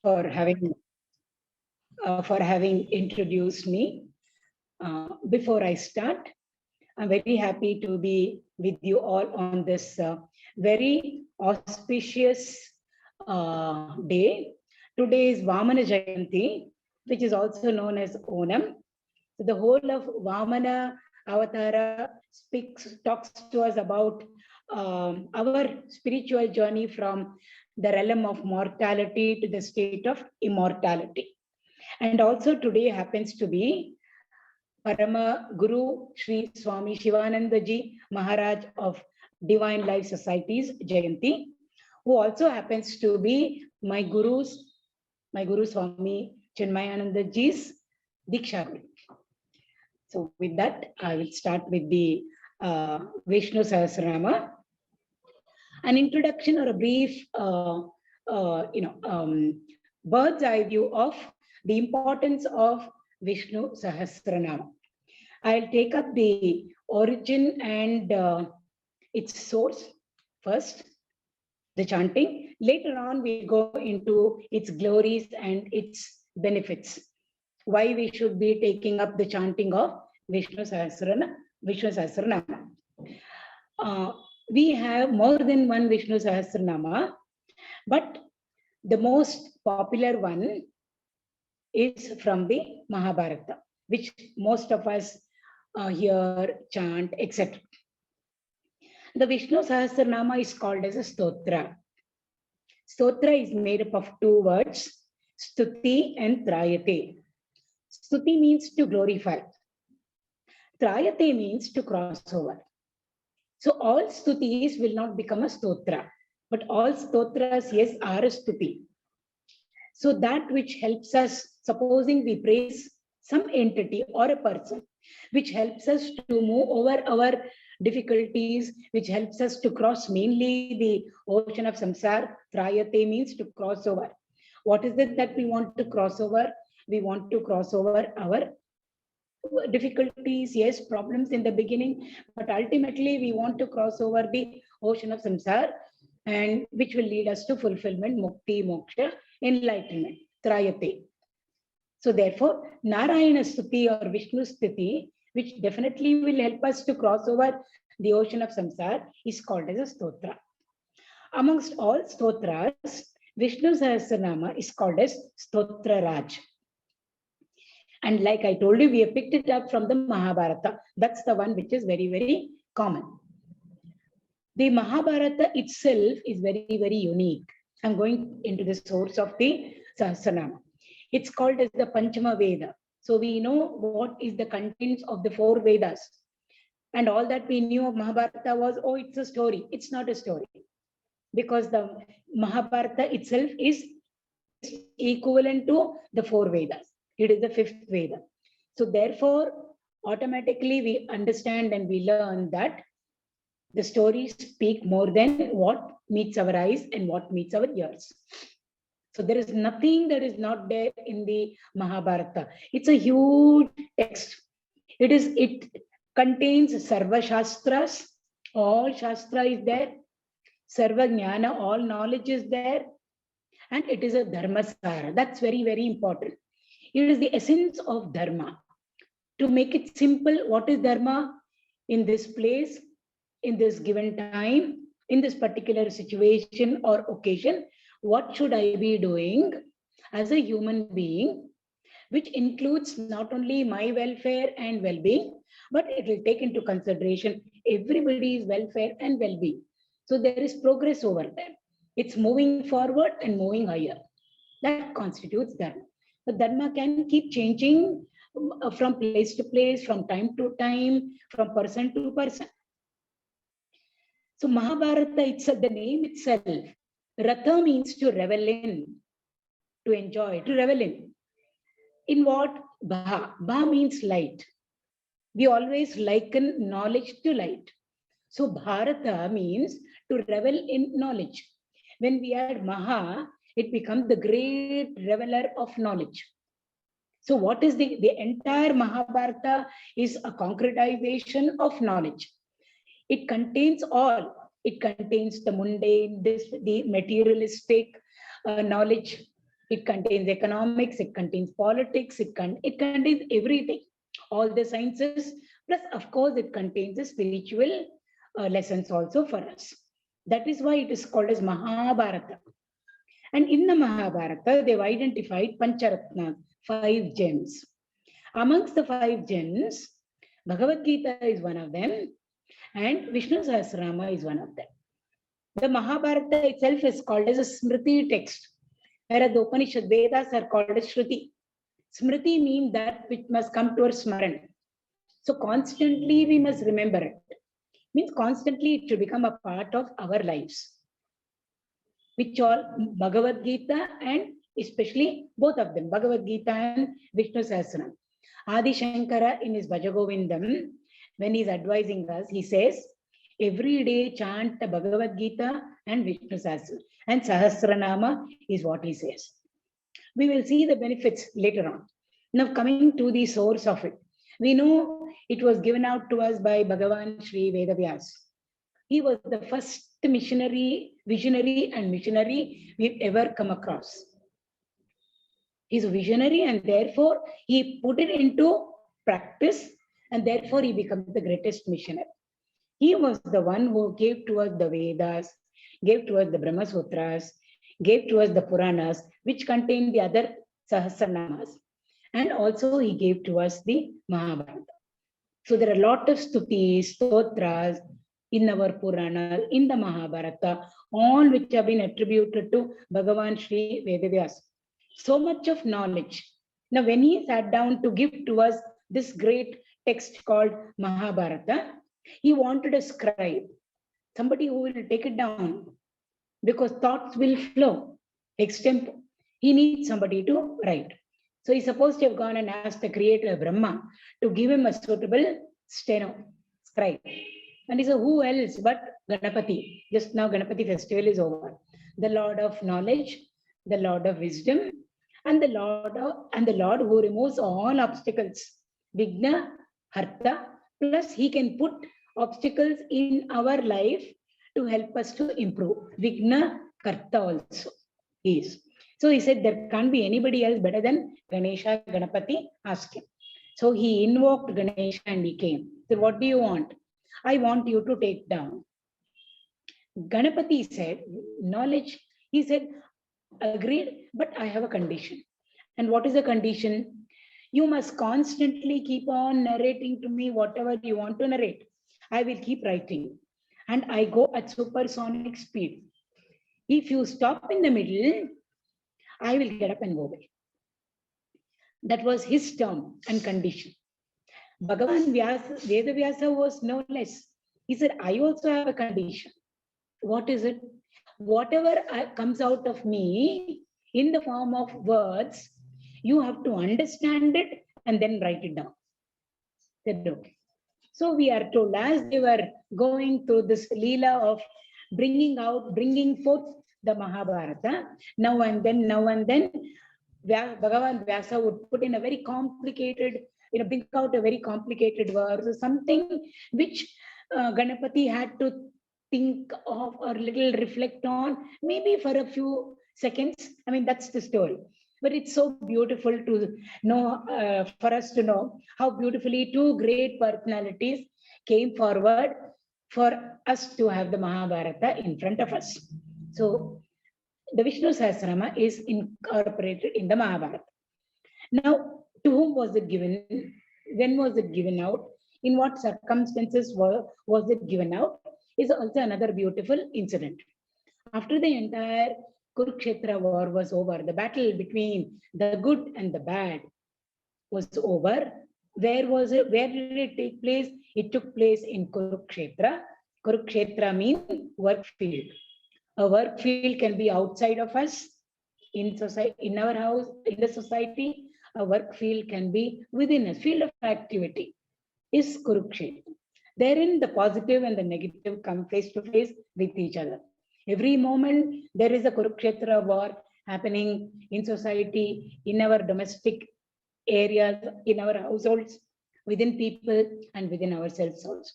for having introduced me. Before I start, I'm very happy to be with you all on this very auspicious day. Today is Vamana Jayanti, which is also known as Onam. So the whole of Vamana Avatara talks to us about our spiritual journey from the realm of mortality to the state of immortality. And also today happens to be Parama Guru Sri Swami Shivananda Ji Maharaj of Divine Life Societies Jayanti, who also happens to be my Guru Swami Chinmayananda Ji's Diksha Guru. So with that, I will start with the Vishnu Sahasranama. An introduction or a brief, bird's eye view of the importance of Vishnu Sahasranama. I'll take up the origin and its source first, the chanting. Later on, we go into its glories and its benefits. Why we should be taking up the chanting of Vishnu Sahasranama. We have more than one Vishnu Sahasranama, but the most popular one is from the Mahabharata, which most of us hear, chant, etc. The Vishnu Sahasranama is called as a stotra. Stotra is made up of two words, stuti and trayate. Stuti means to glorify. Trayate means to cross over. So all stutis will not become a stotra, but all stotras, yes, are a stuti. So that which helps us, supposing we praise some entity or a person, which helps us to move over our difficulties, which helps us to cross mainly the ocean of samsara. Trayate means to cross over. What is it that we want to cross over? We want to cross over our difficulties, yes, problems in the beginning, but ultimately we want to cross over the ocean of samsara, and which will lead us to fulfillment, mukti, moksha, enlightenment, trayate. So therefore, Narayana Stuti or Vishnu Stuti, which definitely will help us to cross over the ocean of samsara, is called as a stotra. Amongst all stotras, Vishnu Sahasranama is called as Stotra Raj. And like I told you, we have picked it up from the Mahabharata. That's the one which is very, very common. The Mahabharata itself is very, very unique. I'm going into the source of the Sahasranama. It's called as the Panchama Veda. So we know what is the contents of the four Vedas. And all that we knew of Mahabharata was, oh, it's a story. It's not a story. Because the Mahabharata itself is equivalent to the four Vedas. It is the fifth Veda. So therefore, automatically we understand and we learn that the stories speak more than what meets our eyes and what meets our ears. So there is nothing that is not there in the Mahabharata. It's a huge text. It contains Sarva Shastras, all Shastra is there. Sarva Jnana, all knowledge is there. And it is a Dharmasara. That's very, very important. It is the essence of Dharma. To make it simple, what is Dharma? In this place, in this given time, in this particular situation or occasion, what should I be doing as a human being, which includes not only my welfare and well-being, but it will take into consideration everybody's welfare and well-being. So there is progress over there. It's moving forward and moving higher. That constitutes Dharma. The Dharma can keep changing from place to place, from time to time, from person to person. So Mahabharata, it's the name itself. Ratha means to revel in, to enjoy, to revel in. In what? Bha. Bha means light. We always liken knowledge to light. So Bharata means to revel in knowledge. When we add Maha, it becomes the great reveler of knowledge. So what is the entire Mahabharata is a concretization of knowledge. It contains all. It contains the mundane, the materialistic knowledge. It contains economics, it contains politics, it contains everything, all the sciences. Plus, of course, it contains the spiritual lessons also for us. That is why it is called as Mahabharata. And in the Mahabharata, they've identified Pancharatnas, 5 gems. Amongst the 5 gems, Bhagavad Gita is one of them, and Vishnu Sahasranama is one of them. The Mahabharata itself is called as a Smriti text, whereas the Upanishad Vedas are called as Shruti. Smriti means that which must come to our Smaran. So constantly we must remember it. Means constantly it should become a part of our lives. Which all Bhagavad Gita and especially both of them, Bhagavad Gita and Vishnu Sahasranam. Adi Shankara in his Bhajagovindam, when he's advising us, he says, every day chant the Bhagavad Gita and Vishnu Sahasranam. And Sahasranama is what he says. We will see the benefits later on. Now coming to the source of it. We know it was given out to us by Bhagavan Sri Vedavyas. He was the first visionary we've ever come across. He's a visionary and therefore he put it into practice and therefore he becomes the greatest missionary. He was the one who gave to us the Vedas, gave to us the Brahma Sutras, gave to us the Puranas, which contain the other Sahasranamas. And also he gave to us the Mahabharata. So there are a lot of stutis, stotras in our Purana, in the Mahabharata, all which have been attributed to Bhagavan Sri Vedavyas. So much of knowledge. Now, when he sat down to give to us this great text called Mahabharata, he wanted a scribe, somebody who will take it down, because thoughts will flow extempo. He needs somebody to write. So he's supposed to have gone and asked the creator Brahma to give him a suitable steno, scribe. And he said, who else but Ganapati? Just now Ganapati festival is over. The Lord of knowledge, the Lord of wisdom, and the Lord who removes all obstacles. Vigna, Harta, plus he can put obstacles in our life to help us to improve. Vigna, Karta also is. So he said there can't be anybody else better than Ganesha. Ganapati asked him. So he invoked Ganesha and he came. So what do you want? I want you to take down. Ganapati said, knowledge. He said, agreed, but I have a condition. And what is the condition? You must constantly keep on narrating to me whatever you want to narrate. I will keep writing. And I go at supersonic speed. If you stop in the middle, I will get up and go away. That was his term and condition. Bhagavan Vedavyasa was no less. He said, I also have a condition. What is it? Whatever comes out of me in the form of words, you have to understand it and then write it down. Said, okay. So we are told as they were going through this Leela of bringing forth the Mahabharata, now and then, Bhagavan Vyasa would put in a very complicated, bring out a very complicated verse or something which Ganapati had to think of or little reflect on, maybe for a few seconds. I mean, that's the story. But it's so beautiful to know, for us to know how beautifully two great personalities came forward for us to have the Mahabharata in front of us. So the Vishnu Sahasranama is incorporated in the Mahabharata. Now, to whom was it given? When was it given out? In what circumstances was it given out? Is also another beautiful incident. After the entire Kurukshetra war was over, the battle between the good and the bad was over. Where was it? Where did it take place? It took place in Kurukshetra. Kurukshetra means work field. A work field can be outside of us, in society, in our house, in the society. A work field can be within us. Field of activity is Kurukshetra. Therein, the positive and the negative come face to face with each other. Every moment, there is a Kurukshetra war happening in society, in our domestic areas, in our households, within people, and within ourselves also,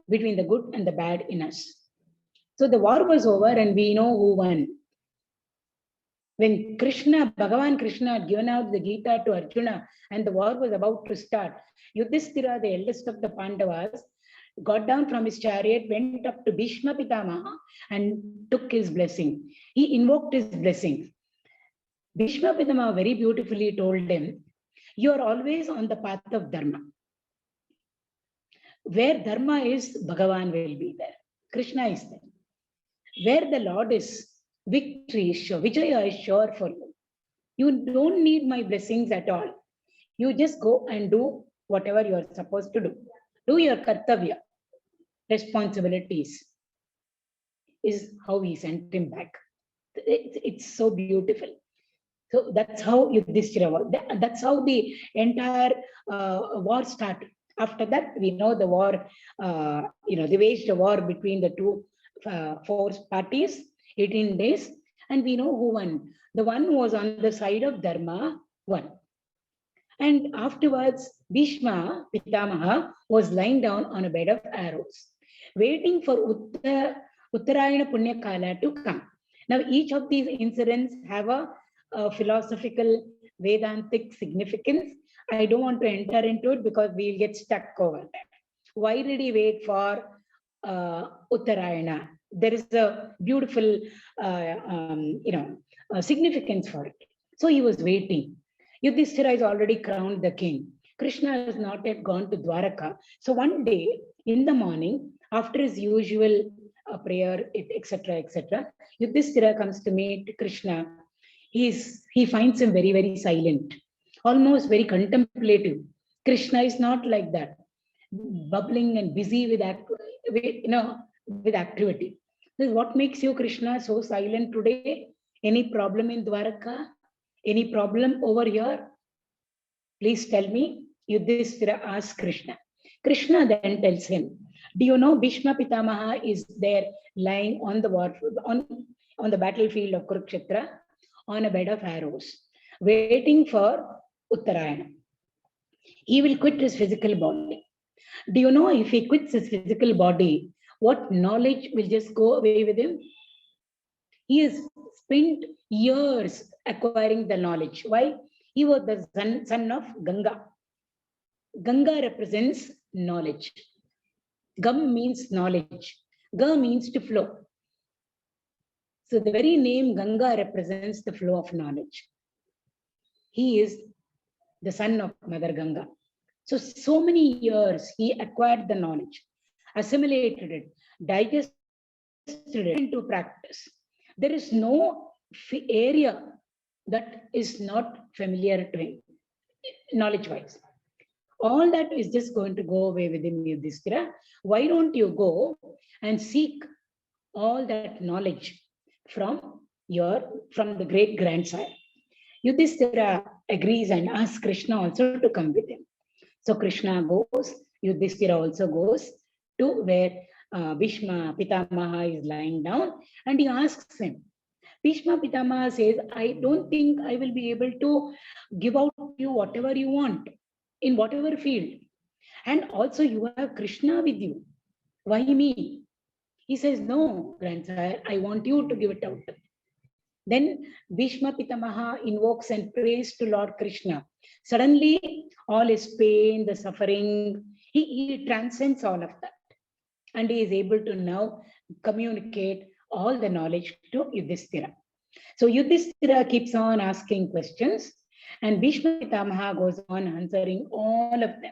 between the good and the bad in us. So the war was over and we know who won. When Bhagavan Krishna had given out the Gita to Arjuna and the war was about to start, Yudhishthira, the eldest of the Pandavas, got down from his chariot, went up to Bhishma Pitamaha and took his blessing. He invoked his blessings. Bhishma Pitamaha very beautifully told him, you are always on the path of Dharma. Where Dharma is, Bhagavan will be there. Krishna is there. Where the Lord is, victory is sure, Vijaya is sure for you. You don't need my blessings at all. You just go and do whatever you are supposed to do. Do your kartavya, responsibilities, is how he sent him back. It's so beautiful. So that's how Yudhishthira was. That's how the entire war started. After that, we know the war, they waged a war between the two force parties, 18 days, and we know who won. The one who was on the side of Dharma won. And afterwards, Bhishma Pitamaha was lying down on a bed of arrows, waiting for Uttarayana Punya Kala to come. Now, each of these incidents have a philosophical, Vedantic significance. I don't want to enter into it because we'll get stuck over that. Why did he wait for Uttarayana? There is a beautiful, significance for it. So he was waiting. Yudhishthira is already crowned the king. Krishna has not yet gone to Dwaraka. So one day in the morning, after his usual prayer, etc., Yudhishthira comes to meet Krishna. He finds him very, very silent, almost very contemplative. Krishna is not like that, bubbling and busy with activity. This is what makes you, Krishna, so silent today. Any problem in Dwaraka? Any problem over here? Please tell me. Yudhishthira asks Krishna. Krishna then tells him, do you know Bhishma Pitamaha is there lying on the on the battlefield of Kurukshetra on a bed of arrows, waiting for Uttarayana. He will quit his physical body. Do you know if he quits his physical body, what knowledge will just go away with him? He has spent years acquiring the knowledge. Why? He was the son of Ganga. Ganga represents knowledge. Gam means knowledge. Ga means to flow. So the very name Ganga represents the flow of knowledge. He is the son of Mother Ganga. So many years he acquired the knowledge, assimilated it, digested it into practice. There is no area that is not familiar to him, knowledge-wise. All that is just going to go away within Yudhishthira. Why don't you go and seek all that knowledge from the great grandsire? Yudhishthira agrees and asks Krishna also to come with him. So Krishna goes, Yudhishthira also goes to where Bhishma Pitamaha is lying down, and he asks him. Bhishma Pitamaha says, I don't think I will be able to give out to you whatever you want, in whatever field. And also you have Krishna with you. Why me? He says, no, grandsire, I want you to give it out. Then Bhishma Pitamaha invokes and prays to Lord Krishna. Suddenly, all his pain, the suffering, he transcends all of that. And he is able to now communicate all the knowledge to Yudhishthira. So Yudhishthira keeps on asking questions, and Bhishma Pitamaha goes on answering all of them.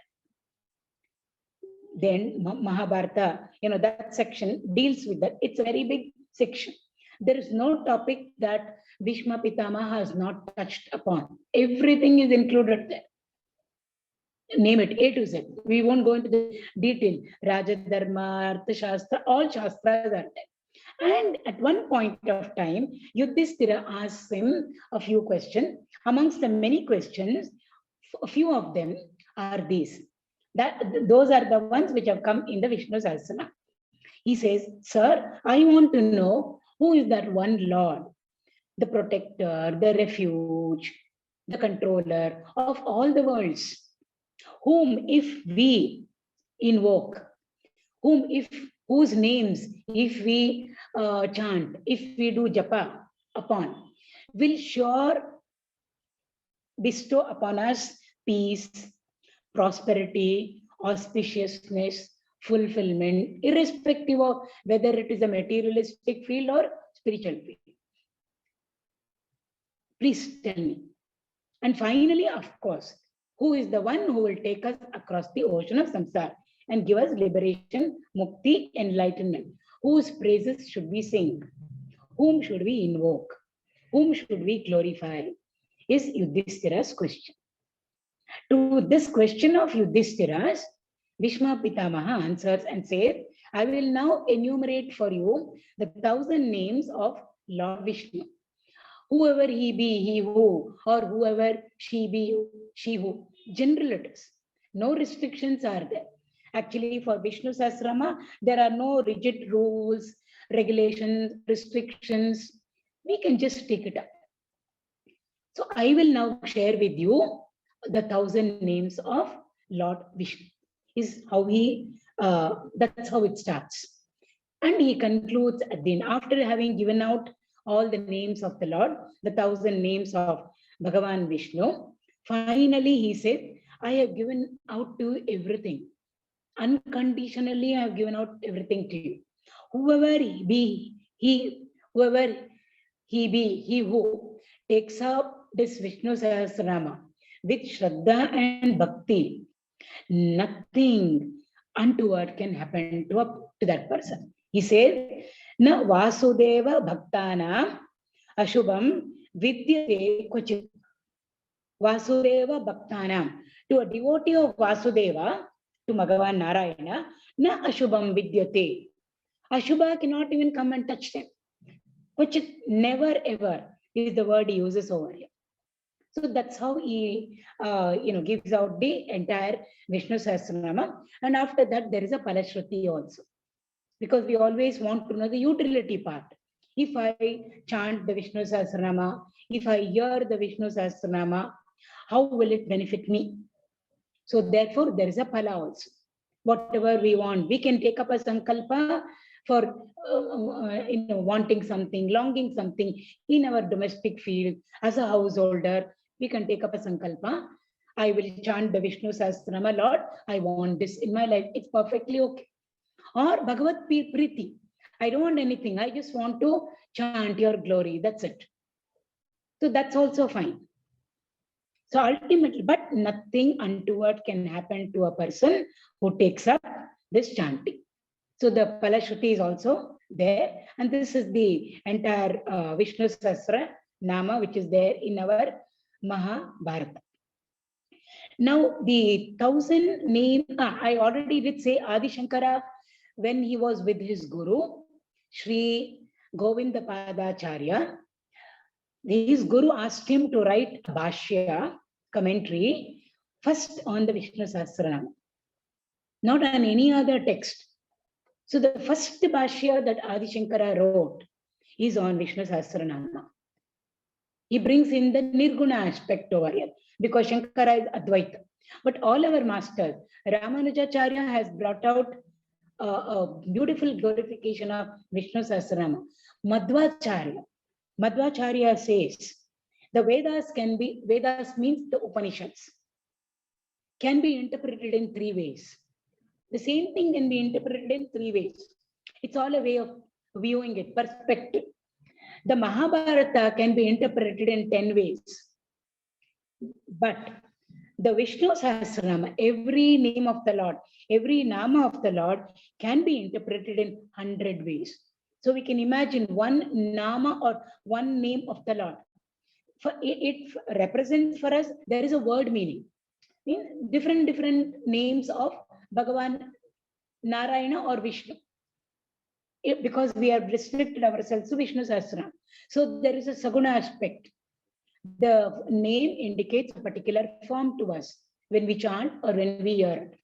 Then Mahabharata, that section deals with that. It's a very big section. There is no topic that Bhishma Pitamaha has not touched upon. Everything is included there. Name it, A to Z. We won't go into the detail. Rajadharma, Arthashastra, all Shastras are there. And at one point of time, Yudhishthira asks him a few questions. Amongst the many questions, a few of them are these. Those are the ones which have come in the Vishnu Sahasranam. He says, sir, I want to know who is that one Lord, the protector, the refuge, the controller of all the worlds, whom if we invoke, whose names if we chant, if we do japa upon, will sure bestow upon us peace, prosperity, auspiciousness, fulfillment, irrespective of whether it is a materialistic field or spiritual field. Please tell me. And finally, of course, who is the one who will take us across the ocean of samsara and give us liberation, mukti, enlightenment? Whose praises should we sing? Whom should we invoke? Whom should we glorify? Is Yudhishthira's question. To this question of Yudhishthira's, Bhishma Pitamaha answers and says, I will now enumerate for you the 1,000 names of Lord Vishnu. Whoever he be, he who, or whoever she be, she who. General it is. No restrictions are there. Actually, for Vishnu Sahasrama, there are no rigid rules, regulations, restrictions. We can just take it up. So I will now share with you the 1,000 names of Lord Vishnu. Is how that's how it starts. And he concludes at the end, after having given out all the names of the Lord, the 1,000 names of Bhagavan Vishnu, finally he said, I have given out to you everything. Unconditionally, I have given out everything to you. Whoever he be, whoever he be, he who takes up this Vishnu Sahasranama with Shraddha and Bhakti, nothing untoward can happen to that person. He says, Na Vasudeva Bhaktana Ashubham Vidyate Kvachit. Vasudeva Bhaktanam. To a devotee of Vasudeva, to Bhagavan Narayana, Na Ashubham Vidyate. Ashubha cannot even come and touch them. Kvachit, never ever is the word he uses over here. So that's how he gives out the entire Vishnu Sahasranama. And after that, there is a Palashruti also. Because we always want to know the utility part. If I chant the Vishnu Sahasranama, if I hear the Vishnu Sahasranama, how will it benefit me? So therefore, there is a Pala also. Whatever we want, we can take up a Sankalpa for wanting something, longing something in our domestic field. As a householder, we can take up a Sankalpa. I will chant the Vishnu Sahasranama, Lord, I want this in my life. It's perfectly okay. Or Bhagavad Priti. I don't want anything. I just want to chant your glory. That's it. So that's also fine. So ultimately, but nothing untoward can happen to a person who takes up this chanting. So the Palashruti is also there. And this is the entire Vishnu Sahasra Nama, which is there in our Mahabharata. Now, the 1,000 names, I already did say Adi Shankara, when he was with his guru, Sri Govinda Padacharya, his guru asked him to write a Bhashya commentary first on the Vishnu Sahasranama, not on any other text. So the first Bhashya that Adi Shankara wrote is on Vishnu Sahasranama. He brings in the Nirguna aspect over here because Shankara is Advaita. But all our masters, Ramanujacharya has brought out a beautiful glorification of Vishnu Sahasranama. Madhvacharya says the Vedas means the Upanishads, can be interpreted in 3 ways. The same thing can be interpreted in 3 ways. It's all a way of viewing it, perspective. The Mahabharata can be interpreted in 10 ways. But the Vishnu Sahasranama, every name of the Lord, every Nama of the Lord can be interpreted in 100 ways. So we can imagine one Nama or one name of the Lord. It represents for us, there is a word meaning. In different names of Bhagavan Narayana or Vishnu. Because we have restricted ourselves to Vishnu Sahasranama. So there is a Saguna aspect. The name indicates a particular form to us when we chant or when we hear it.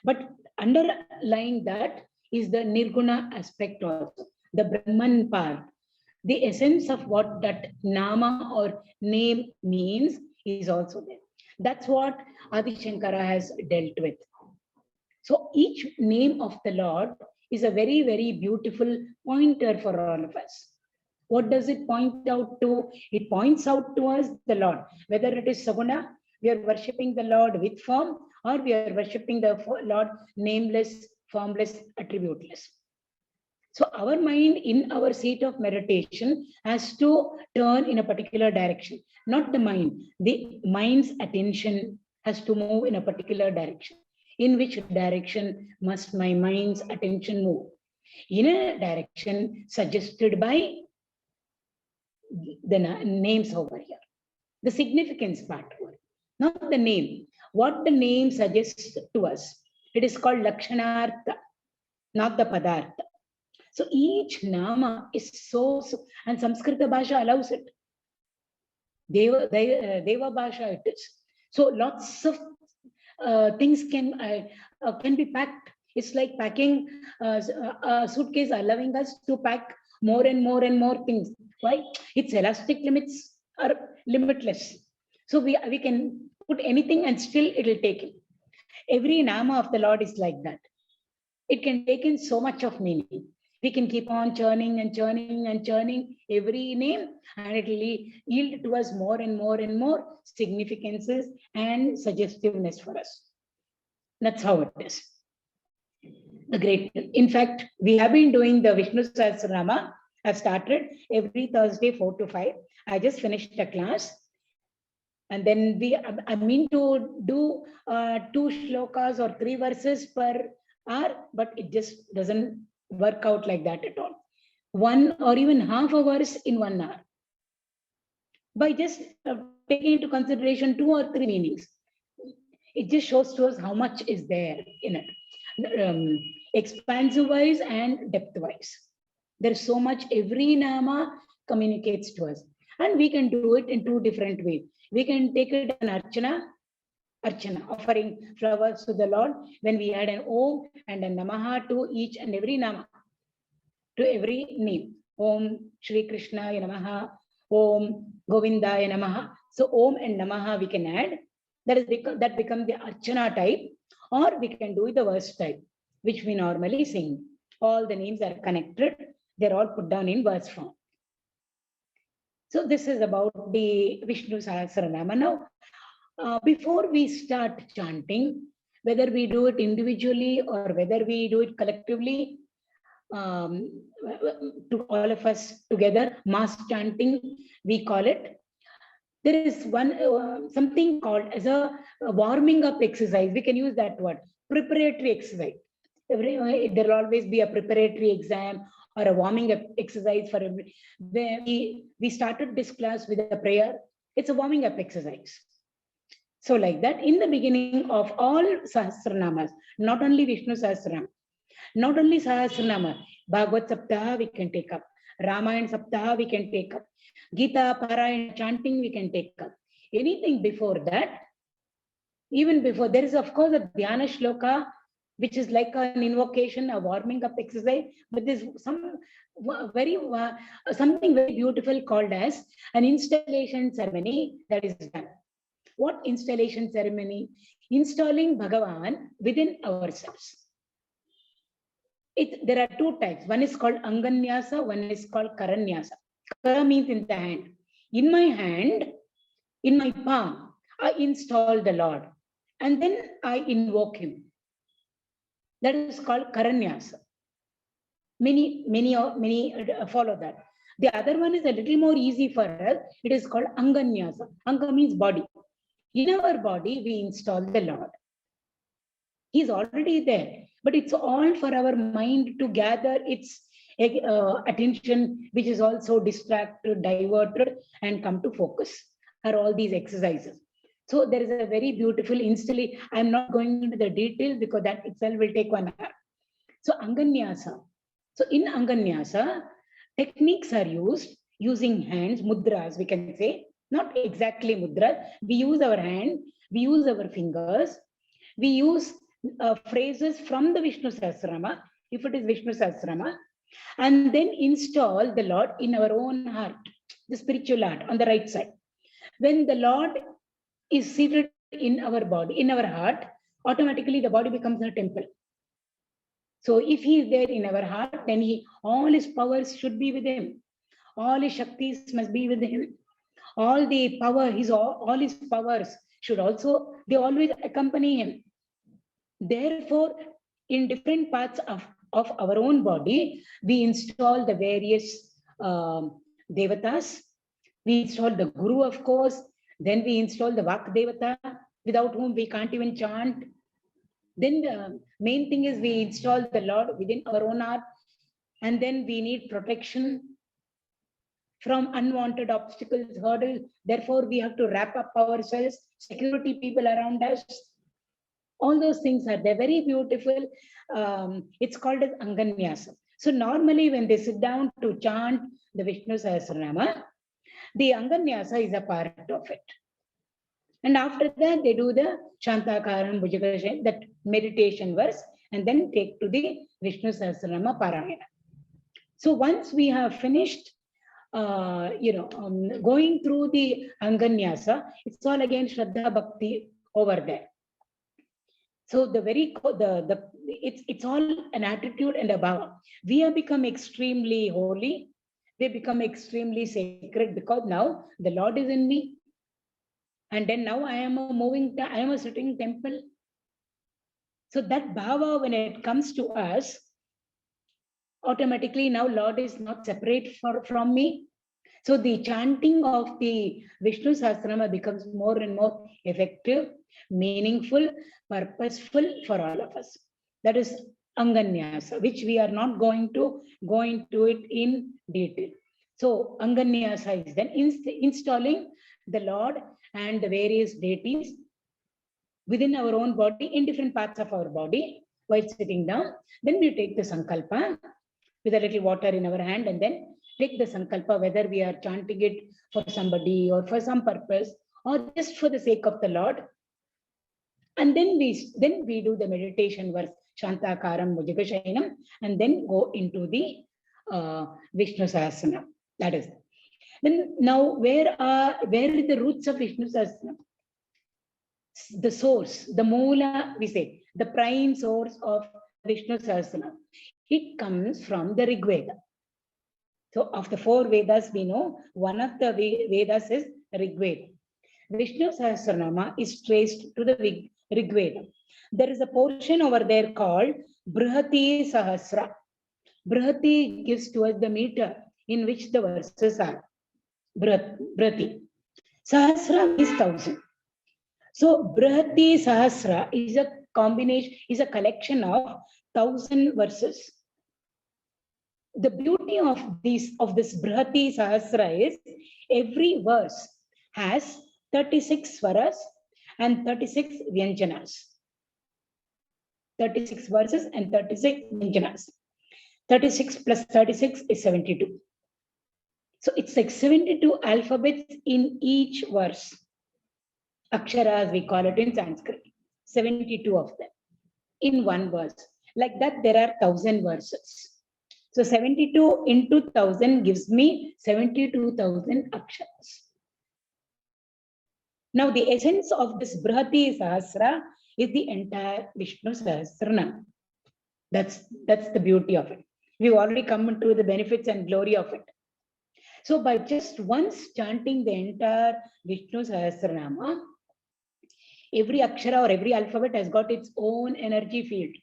But underlying that is the Nirguna aspect also, the Brahman part. The essence of what that Nama or name means is also there. That's what Adi Shankara has dealt with. So each name of the Lord is a very, very beautiful pointer for all of us. What does it point out to? It points out to us the Lord. Whether it is Saguna, we are worshipping the Lord with form, or we are worshipping the Lord nameless, formless, attributeless. So our mind in our seat of meditation has to turn in a particular direction, not the mind. The mind's attention has to move in a particular direction. In which direction must my mind's attention move? In a direction suggested by the names over here. The significance part, not the name. What the name suggests to us, it is called Lakshanartha, not the Padartha. So each nama is so, and Samskrita Bhasha allows it. Deva Bhasha it is. So lots of things can be packed. It's like packing a suitcase, allowing us to pack more and more and more things. Why? Its elastic limits are limitless. So we can put anything and still it will take it. Every nama of the Lord is like that. It can take in so much of meaning. We can keep on churning and churning and churning every name, and it will yield to us more and more and more significances and suggestiveness for us. That's how it is. The great. In fact, we have been doing the Vishnu Sahasranama. I've started every Thursday 4 to 5. I just finished a class. And then I mean to do 2 shlokas or 3 verses per hour, but it just doesn't work out like that at all. 1 or even half a verse in 1 hour. By just taking into consideration 2 or 3 meanings, it just shows to us how much is there in it, expansive wise and depth wise. There's so much every nama communicates to us, and we can do it in 2 different ways. We can take it an archana, offering flowers to the Lord when we add an Om and a Namaha to each and every nama, to every name. Om Shri Krishnaya Namaha, Om Govindaya Namaha. So Om and Namaha we can add. That becomes the archana type, or we can do the verse type, which we normally sing. All the names are connected. They're all put down in verse form. So this is about the Vishnu Sahasranama. Now, before we start chanting, whether we do it individually or whether we do it collectively, to all of us together, mass chanting, we call it. There is one something called as a warming up exercise. We can use that word, preparatory exercise. There will always be a preparatory exam or a warming up exercise for every. We started this class with a prayer. It's a warming up exercise. So like that, in the beginning of all Sahasranamas, not only Vishnu Sahasranam, not only Sahasranama, Bhagavad Saptaha we can take up, Ramayana Saptaha we can take up, Gita Parayana chanting we can take up. Anything before that, even before, there is of course a Dhyana Shloka, which is like an invocation, a warming up exercise, but there's something very beautiful called as an installation ceremony that is done. What installation ceremony? Installing Bhagavan within ourselves. There are 2 types. One is called Anganyasa, one is called Karanyasa. Kara means in the hand. In my hand, in my palm, I install the Lord, and then I invoke him. That is called Karanyasa. Many follow that. The other one is a little more easy for us. It is called Anganyasa. Anga means body. In our body, we install the Lord. He's already there, but it's all for our mind to gather its attention, which is also distracted, diverted, and come to focus, are all these exercises. So there is a very beautiful installation. I'm not going into the details because that itself will take 1 hour. So Anganyasa. So in Anganyasa, techniques are used using hands, mudras, we can say. Not exactly mudra. We use our hand, we use our fingers, we use phrases from the Vishnu Sahasranama, if it is Vishnu Sahasranama, and then install the Lord in our own heart, the spiritual heart on the right side. When the Lord is seated in our body, in our heart, automatically the body becomes a temple. So if he is there in our heart, then all his powers should be with him. All his Shaktis must be with him. All the power, all his powers should also, they always accompany him. Therefore, in different parts of our own body, we install the various devatas. We install the Guru, of course. Then we install the Vak Devata, without whom we can't even chant. Then the main thing is we install the Lord within our own heart. And then we need protection from unwanted obstacles, hurdles. Therefore, we have to wrap up ourselves, security people around us. All those things are, they're very beautiful. It's called as Anganyasa. So normally when they sit down to chant the Vishnu Sahasranama, the Anganyasa is a part of it. And after that, they do the Shantakaram Bhujagashayana, that meditation verse, and then take to the Vishnu Sahasranama Parayana. So once we have finished, going through the Anganyasa, it's all again Shraddha Bhakti over there. So it's all an attitude and a bhava. We have become extremely holy. We become extremely sacred because now the Lord is in me. And then now I am a sitting temple. So that bhava, when it comes to us, automatically now Lord is not separate from me. So the chanting of the Vishnu Sahasranama becomes more and more effective, meaningful, purposeful for all of us. That is Anganyasa, which we are not going to go into it in detail. So Anganyasa is then installing the Lord and the various deities within our own body, in different parts of our body, while sitting down. Then we take the Sankalpa with a little water in our hand, and then take the Sankalpa, whether we are chanting it for somebody or for some purpose, or just for the sake of the Lord. And then we do the meditation verse, Shantakaram Bhujagashayana, and then go into the Vishnu Sahasranam. That is. Then now, where are the roots of Vishnu Sahasranam? The source, the Moola, we say, the prime source of Vishnu Sahasranam. It comes from the Rig Veda. So of the 4 Vedas, we know one of the Vedas is Rig Veda. Vishnu Sahasranama is traced to the Rig Veda. There is a portion over there called Brihati Sahasra. Brihati gives to us the meter in which the verses are. Brihati. Sahasra is 1000. So Brihati Sahasra is a combination, is a collection of 1000 verses. The beauty of this Brihati Sahasra is every verse has 36 swaras and 36 vyanjanas. 36 verses and 36 vyanjanas. 36 plus 36 is 72. So it's like 72 alphabets in each verse. Aksharas, we call it in Sanskrit. 72 of them in one verse. Like that, there are 1000 verses. So 72 into 1000 gives me 72,000 aksharas. Now the essence of this Brihati Sahasra is the entire Vishnu Sahasranam. That's the beauty of it. We've already come into the benefits and glory of it. So by just once chanting the entire Vishnu Sahasranama, every akshara or every alphabet has got its own energy field.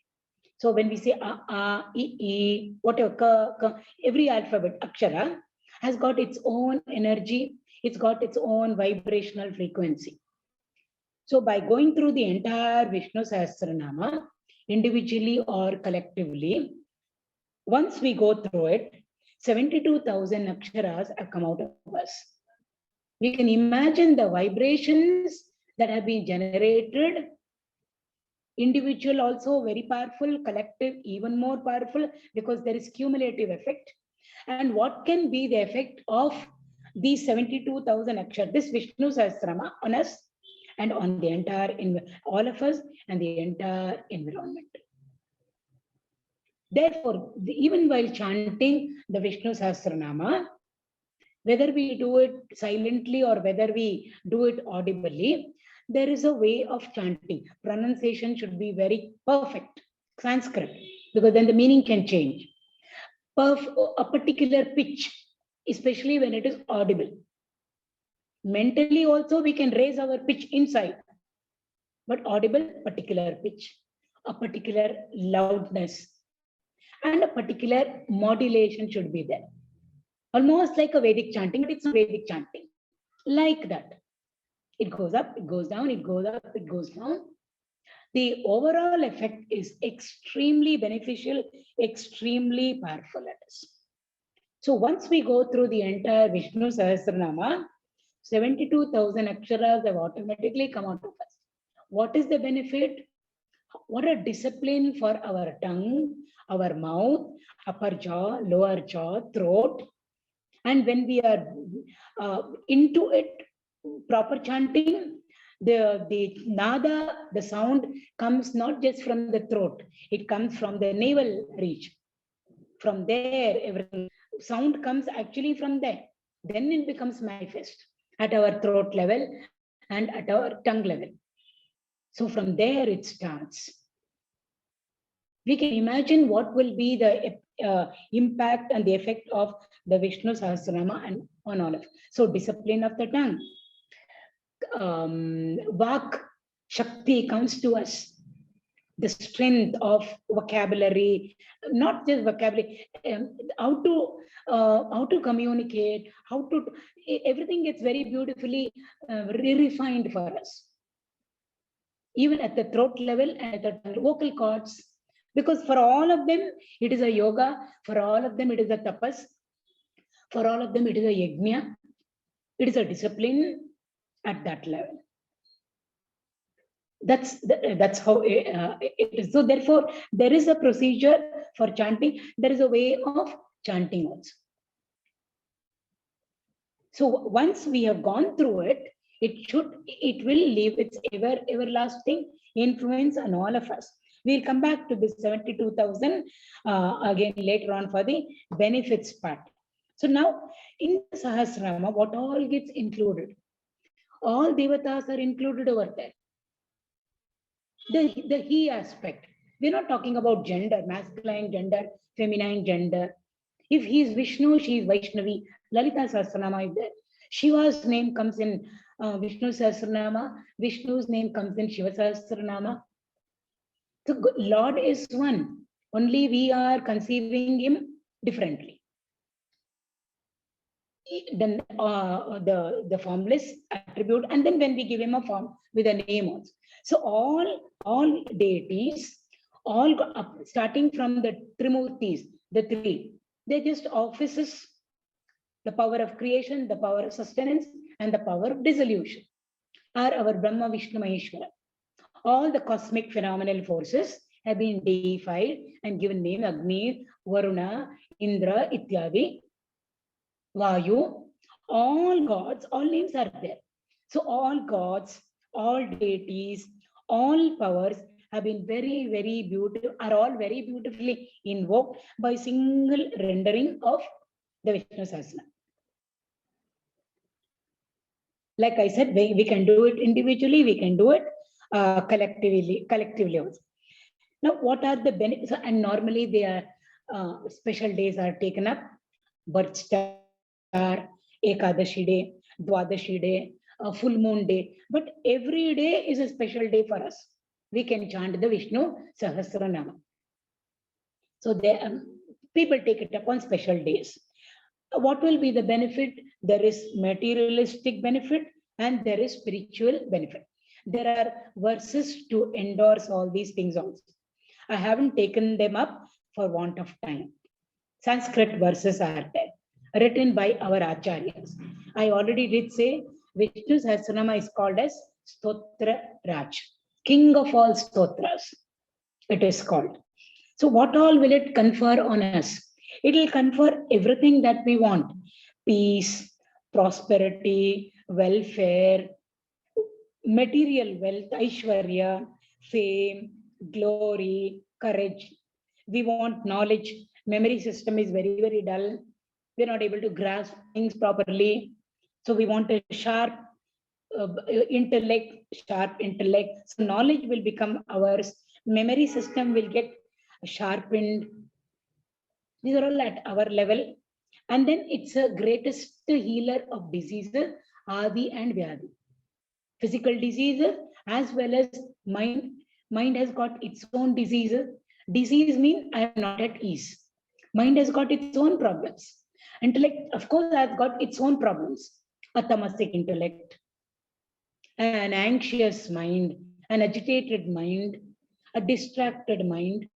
So when we say a, I, whatever, every alphabet, akshara, has got its own energy, it's got its own vibrational frequency. So by going through the entire Vishnu Sahasranama, individually or collectively, once we go through it, 72,000 aksharas have come out of us. We can imagine the vibrations that have been generated. Individual also very powerful, collective even more powerful, because there is cumulative effect. And what can be the effect of these 72,000 akshar, this Vishnu Sahasrama on us and on the entire, all of us and the entire environment. Therefore, even while chanting the Vishnu Sahasranama, whether we do it silently or whether we do it audibly, there is a way of chanting. Pronunciation should be very perfect, Sanskrit, because then the meaning can change. A particular pitch, especially when it is audible. Mentally also we can raise our pitch inside, but audible particular pitch, a particular loudness, and a particular modulation should be there. Almost like a Vedic chanting, but it's not Vedic chanting. Like that. It goes up, it goes down, it goes up, it goes down. The overall effect is extremely beneficial, extremely powerful at us. So once we go through the entire Vishnu Sahasranama, 72,000 aksharas have automatically come out of us. What is the benefit? What a discipline for our tongue, our mouth, upper jaw, lower jaw, throat. And when we are into it, proper chanting, the nada, the sound comes not just from the throat, it comes from the navel reach. From there, every sound comes actually from there. Then it becomes manifest at our throat level and at our tongue level. So from there it starts. We can imagine what will be the impact and the effect of the Vishnu Sahasranama and on all of us. So discipline of the tongue. Vak Shakti comes to us. The strength of vocabulary, not just vocabulary, how to communicate, how to, everything gets very beautifully refined for us. Even at the throat level and at the vocal cords, because for all of them, it is a yoga, for all of them, it is a tapas, for all of them, it is a yajna, it is a discipline at that level. That's how it is. So therefore, there is a procedure for chanting. There is a way of chanting also. So once we have gone through it, it will leave its everlasting influence on all of us. We'll come back to this 72,000 again later on for the benefits part. So now in Sahasrama, what all gets included? All devatas are included over there. The he aspect. We're not talking about gender, masculine gender, feminine gender. If he is Vishnu, she is Vaishnavi. Lalita Sahasranama is there. Shiva's name comes in Vishnu Sahasranama. Vishnu's name comes in Shiva Sahasranama. So Lord is one. Only we are conceiving him differently. Then the formless attribute, and then when we give him a form with a name also. So all deities, all starting from the Trimurtis, the three, they're just offices, the power of creation, the power of sustenance, and the power of dissolution are our Brahma, Vishnu, Maheshwara. All the cosmic phenomenal forces have been deified and given name Agni, Varuna, Indra, Ityadi, Vayu, all gods, all names are there. So all gods, all deities, all powers have been very, very beautiful, are all very beautifully invoked by single rendering of the Vishnu Sahasranam. Like I said, we can do it individually, we can do it collectively also. Now, what are the benefits? And normally they are special days are taken up, birth star, Ekadashi day, Dwadashi day, a full moon day. But every day is a special day for us. We can chant the Vishnu Sahasranama. So people take it up on special days. What will be the benefit? There is materialistic benefit and there is spiritual benefit. There are verses to endorse all these things also. I haven't taken them up for want of time. Sanskrit verses are there, written by our acharyas. I already did say Vishnu Sahasranama is called as Stotra Raj, king of all stotras, it is called. So what all will it confer on us? It will confer everything that we want: peace, prosperity, welfare, material wealth, Aishwarya, fame, glory, courage. We want knowledge. Memory system is very, very dull. We're not able to grasp things properly. So we want a sharp intellect. So knowledge will become ours. Memory system will get sharpened. These are all at our level. And then it's a greatest healer of diseases, Adi and Vyadi. Physical diseases as well as mind. Mind has got its own diseases. Disease means I am not at ease. Mind has got its own problems. Intellect, of course, has got its own problems. A tamasic intellect, an anxious mind, an agitated mind, a distracted mind.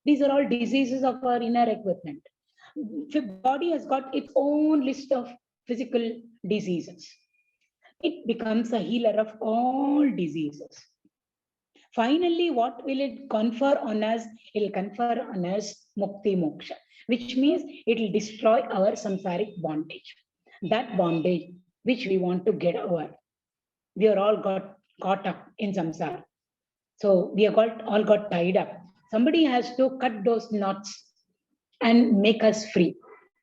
These are all diseases of our inner equipment. The body has got its own list of physical diseases. It becomes a healer of all diseases. Finally, what will it confer on us? It will confer on us mukti moksha, which means it will destroy our samsaric bondage. That bondage which we want to get over. We are all got caught up in samsara. So we are all got tied up. Somebody has to cut those knots and make us free.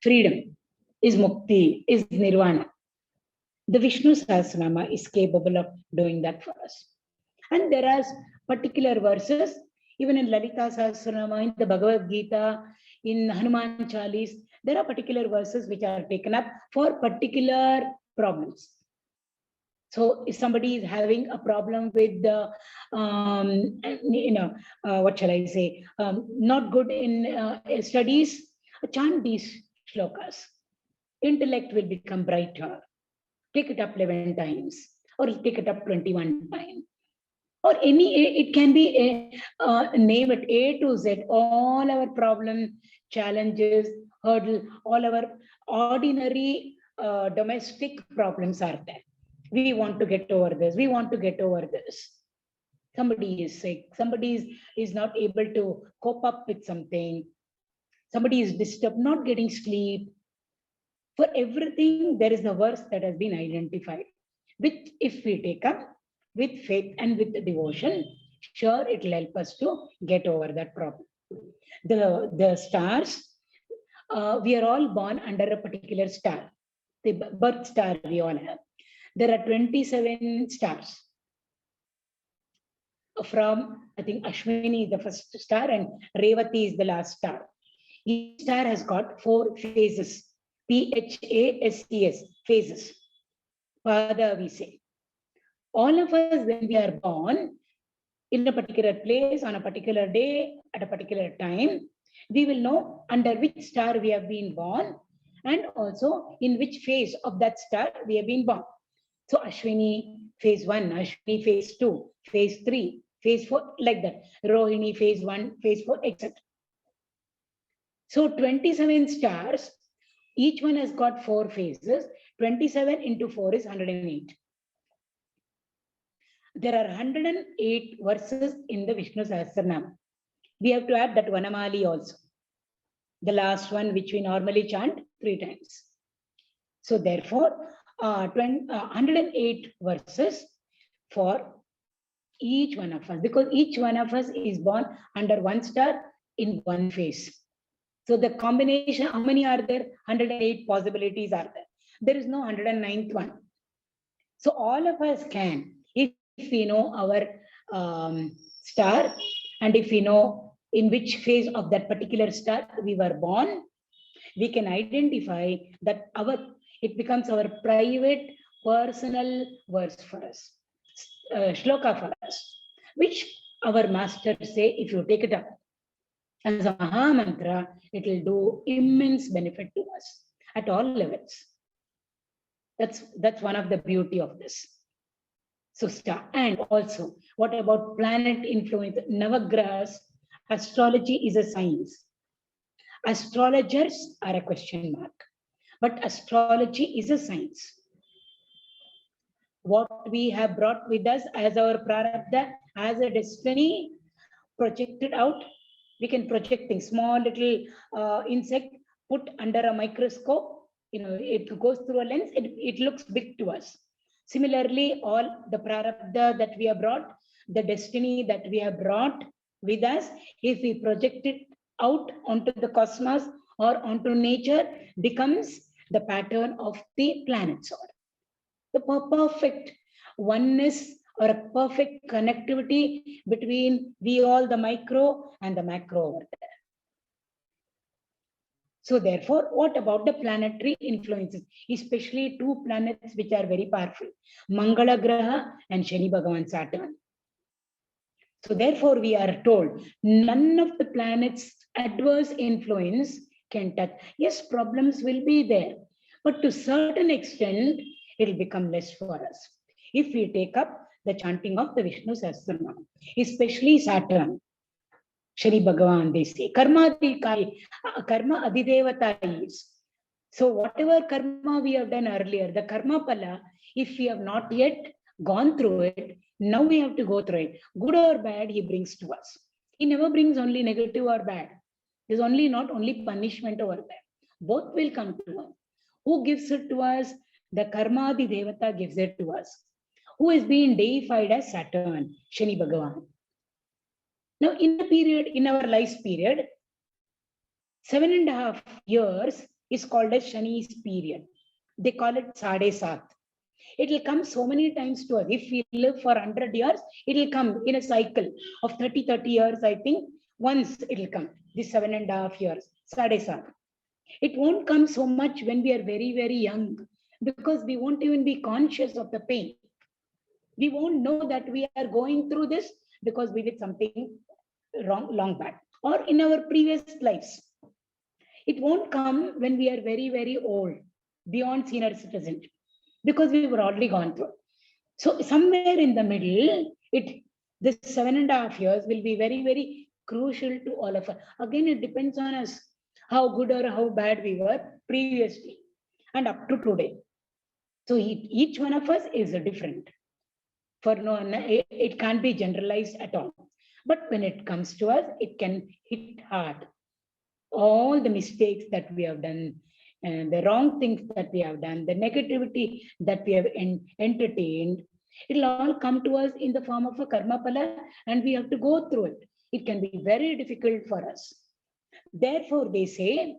Freedom is mukti, is nirvana. The Vishnu Sahasranama is capable of doing that for us. And there are particular verses, even in Lalita Sahasranama, in the Bhagavad Gita, in Hanuman Chalis, there are particular verses which are taken up for particular problems. So if somebody is having a problem with the, what shall I say, not good in studies, chant these shlokas. Intellect will become brighter. Take it up 11 times, or take it up 21 times. Or it can be name it A to Z, all our problems, challenges, hurdle, all our ordinary domestic problems are there. We want to get over this. We want to get over this. Somebody is sick. Somebody is not able to cope up with something. Somebody is disturbed, not getting sleep. For everything, there is a verse that has been identified, which if we take up with faith and with devotion, sure, it will help us to get over that problem. The stars, we are all born under a particular star. The birth star we all have. There are 27 stars. From, I think, Ashwini is the first star and Revati is the last star. Each star has got 4 phases. PHASES, phases. Pada, we say. All of us, when we are born in a particular place, on a particular day, at a particular time, we will know under which star we have been born and also in which phase of that star we have been born. So Ashwini phase 1, Ashwini phase 2, phase 3, phase 4, like that. Rohini phase 1, phase 4, etc. So 27 stars, each one has got 4 phases. 27 into 4 is 108. There are 108 verses in the Vishnu Sahasranam. We have to add that Vanamali also. The last one, which we normally chant 3 times. So therefore, 108 verses for each one of us, because each one of us is born under one star in one phase. So the combination, how many are there? 108 possibilities are there. There is no 109th one. So all of us can, if we know our star, and if we know in which phase of that particular star we were born, we can identify that it becomes our private personal verse for us, shloka for us, which our masters say, if you take it up as a Maha Mantra, it will do immense benefit to us at all levels. That's one of the beauty of this. So star, and also, what about planet influence? Navagrahas, astrology is a science. Astrologers are a question mark, but astrology is a science. What we have brought with us as our prarabdha, as a destiny projected out, we can project things. Small little insect put under a microscope, it goes through a lens, it looks big to us. Similarly, all the prarabdha that we have brought, the destiny that we have brought with us, if we project it out onto the cosmos or onto nature, becomes the pattern of the planets. Or the perfect oneness or a perfect connectivity between we all, the micro and the macro over there. So therefore, what about the planetary influences, especially two planets which are very powerful, Mangala Graha and Shani Bhagavan Saturn. So therefore, we are told none of the planets' adverse influence can touch. Yes, problems will be there, but to certain extent, it will become less for us. If we take up the chanting of the Vishnu Sahasranam, especially Saturn, Shri Bhagavan, they say, karma adhidevata is. So whatever karma we have done earlier, the karma pala, if we have not yet gone through it, now we have to go through it. Good or bad, he brings to us. He never brings only negative or bad. There's only not only punishment or bad. Both will come to us. Who gives it to us? The karma adhidevata gives it to us. Who is being deified as Saturn, Shani Bhagavan. Now, in our life's period, 7.5 years is called as Shani's period. They call it Sade Sat. It will come so many times to us. If we live for 100 years, it will come in a cycle of 30 years, I think. Once it will come, this 7.5 years, Sade Sat. It won't come so much when we are very, very young, because we won't even be conscious of the pain. We won't know that we are going through this because we did something wrong, long back, or in our previous lives. It won't come when we are very, very old, beyond senior citizen, because we were already gone through. So somewhere in the middle, this 7.5 years will be very, very crucial to all of us. Again, it depends on us, how good or how bad we were previously and up to today. So each one of us is different. It can't be generalized at all. But when it comes to us, it can hit hard. All the mistakes that we have done, and the wrong things that we have done, the negativity that we have entertained, it'll all come to us in the form of a karma pala, and we have to go through it. It can be very difficult for us. Therefore, they say,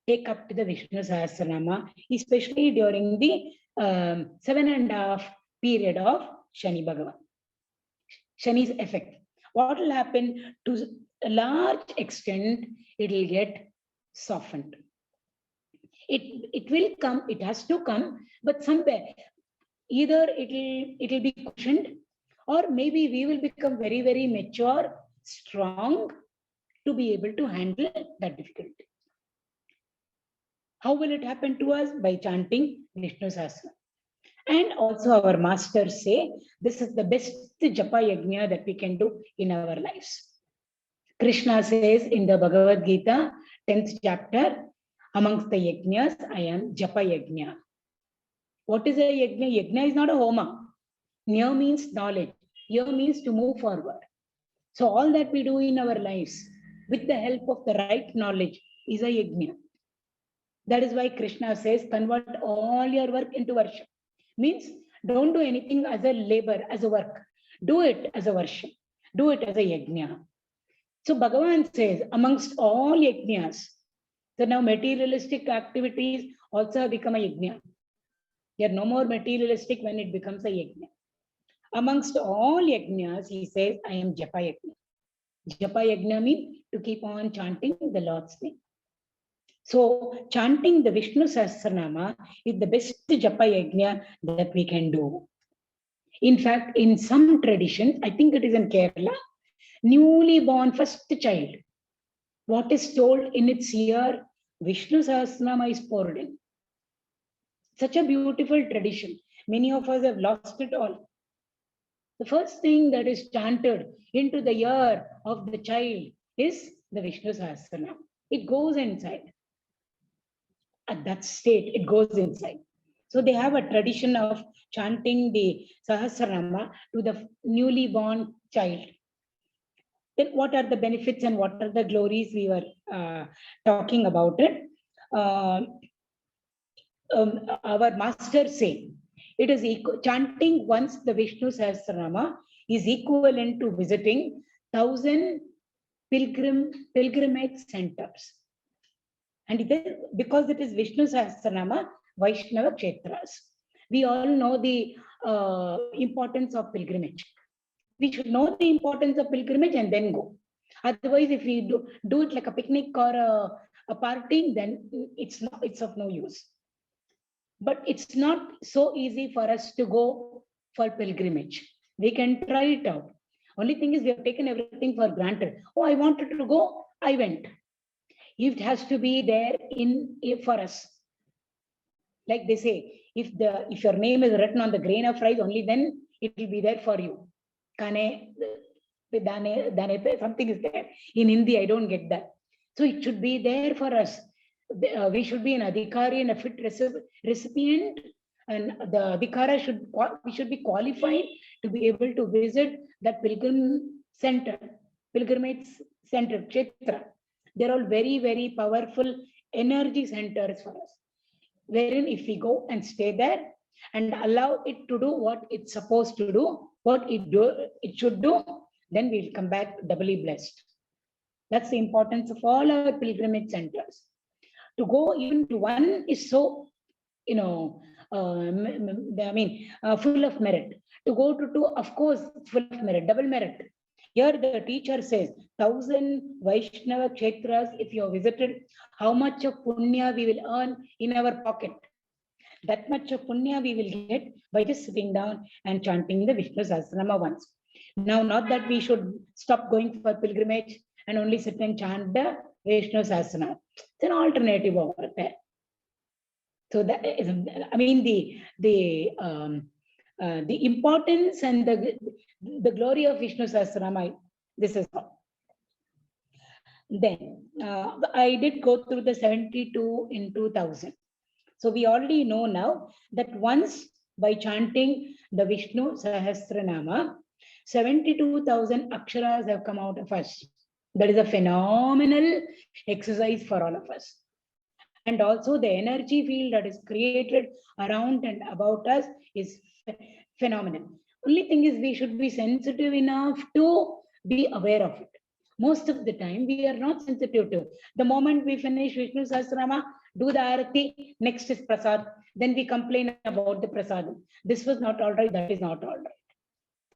take up to the Vishnu Sahasranama, especially during the 7.5 period of Shani Bhagavan, Shani's effect. What will happen? To a large extent, it will get softened. It will come, it has to come, but somewhere, either it will be cushioned, or maybe we will become very, very mature, strong, to be able to handle that difficulty. How will it happen to us? By chanting Vishnu Sahasranam. And also our masters say, this is the best japa yajna that we can do in our lives. Krishna says in the Bhagavad Gita, 10th chapter, amongst the yajnas, I am japa yajna. What is a yajna? Yajna is not a homa. Nya means knowledge. Ya means to move forward. So all that we do in our lives, with the help of the right knowledge, is a yajna. That is why Krishna says, convert all your work into worship. Means, don't do anything as a labor, as a work. Do it as a worship. Do it as a yajna. So Bhagavan says, amongst all yajnas, so now materialistic activities also have become a yajna. They are no more materialistic when it becomes a yajna. Amongst all yajnas, he says, I am japa yajna. Japa yajna means to keep on chanting the Lord's name. So chanting the Vishnu Sahasranama is the best japa yajna that we can do. In fact, in some traditions, I think it is in Kerala, newly born first child, what is told in its ear, Vishnu Sahasranama is poured in. Such a beautiful tradition. Many of us have lost it all. The first thing that is chanted into the ear of the child is the Vishnu Sahasranama. It goes inside. At that state, it goes inside. So they have a tradition of chanting the Sahasranama to the newly born child. Then what are the benefits and what are the glories? We were talking about it. Our masters say, it is chanting once the Vishnu Sahasranama is equivalent to visiting 1,000 pilgrimage centers. And because it is Vishnu Sahasranama, Vaishnava Kshetras. We all know the importance of pilgrimage. We should know the importance of pilgrimage and then go. Otherwise, if we do it like a picnic or a parting, then it's of no use. But it's not so easy for us to go for pilgrimage. We can try it out. Only thing is we have taken everything for granted. Oh, I wanted to go, I went. It has to be there for us. Like they say, if your name is written on the grain of rice, only then it will be there for you. Kane, Dane, something is there. In Hindi, I don't get that. So it should be there for us. We should be an adhikari and a fit recipient, and the adhikara we should be qualified to be able to visit that pilgrimage center, Kshetra. They're all very, very powerful energy centers for us, wherein if we go and stay there and allow it to do what it's supposed to do, what it should do, then we'll come back doubly blessed. That's the importance of all our pilgrimage centers. To go even to one is so, full of merit. To go to two, of course, full of merit, double merit. Here the teacher says, 1,000 Vaishnava Kshetras, if you have visited, how much of punya we will earn in our pocket. That much of punya we will get by just sitting down and chanting the Vishnu Sahasranama once. Now, not that we should stop going for pilgrimage and only sit and chant the Vishnu Sahasranama. It's an alternative over there. So that is, the importance and the glory of Vishnu Sahasranama, this is all. Then I did go through the 72 in 2000. So we already know now that once by chanting the Vishnu Sahasranama, 72,000 aksharas have come out of us. That is a phenomenal exercise for all of us. And also the energy field that is created around and about us is phenomenal. Only thing is we should be sensitive enough to be aware of it. Most of the time we are not sensitive to. The moment we finish Vishnu Sahasranama, do the arati, next is prasad, then we complain about the prasad. This was not all right, that is not all right.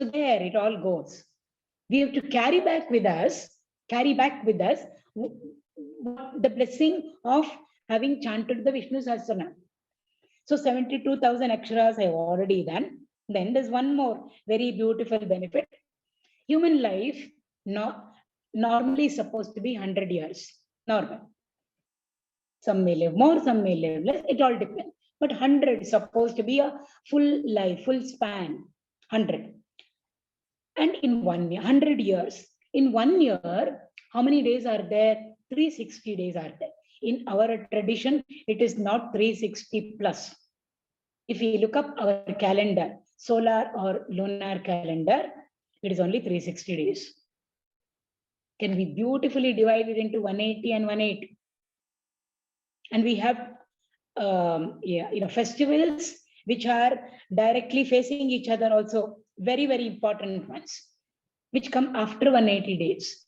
So there it all goes. We have to carry back with us the blessing of having chanted the Vishnu Sahasranama. So 72,000 aksharas I have already done. Then there's one more very beautiful benefit. Human life normally supposed to be 100 years. Normal. Some may live more, some may live less. It all depends. But 100 is supposed to be a full life, full span. 100. And in 1 year, 100 years. In 1 year, how many days are there? 360 days are there. In our tradition, it is not 360 plus. If we look up our calendar, solar or lunar calendar, it is only 360 days. Can be beautifully divided into 180 and 180. And we have festivals which are directly facing each other also, very, very important ones, which come after 180 days.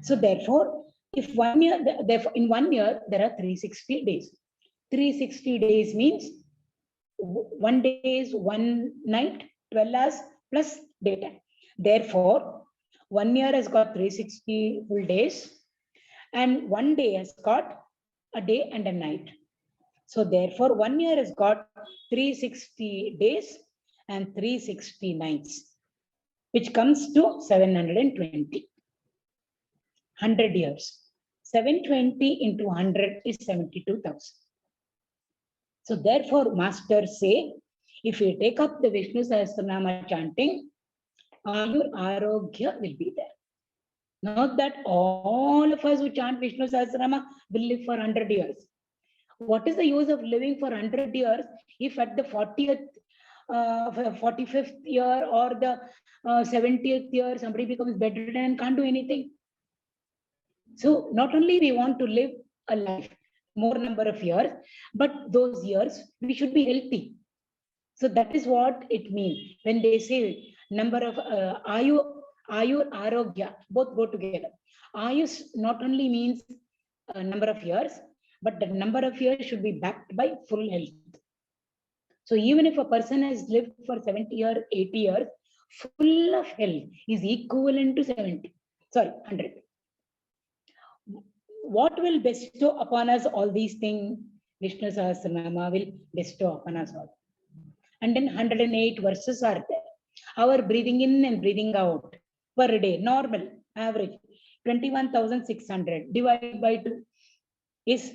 So therefore, if in 1 year, there are 360 days. 360 days means 1 day is 1 night, 12 hours plus daytime. Therefore, 1 year has got 360 full days, and 1 day has got a day and a night. So therefore, 1 year has got 360 days and 360 nights, which comes to 720. 100 years. 720 into 100 is 72,000. So therefore, masters say, if you take up the Vishnu Sahasranama chanting, Ayur Arogya will be there. Not that all of us who chant Vishnu Sahasranama will live for 100 years. What is the use of living for 100 years if at the 45th year or the 70th year somebody becomes bedridden and can't do anything? So not only we want to live a life, more number of years, but those years we should be healthy. So that is what it means when they say number of Ayur, Arogya, both go together. Ayus not only means a number of years, but the number of years should be backed by full health. So even if a person has lived for 70 years, 80 years, full of health is equivalent to 100. what will bestow upon us all these things? Vishnu Sahasranama will bestow upon us all. And then 108 verses are there. Our breathing in and breathing out per day, normal, average, 21,600 divided by 2 is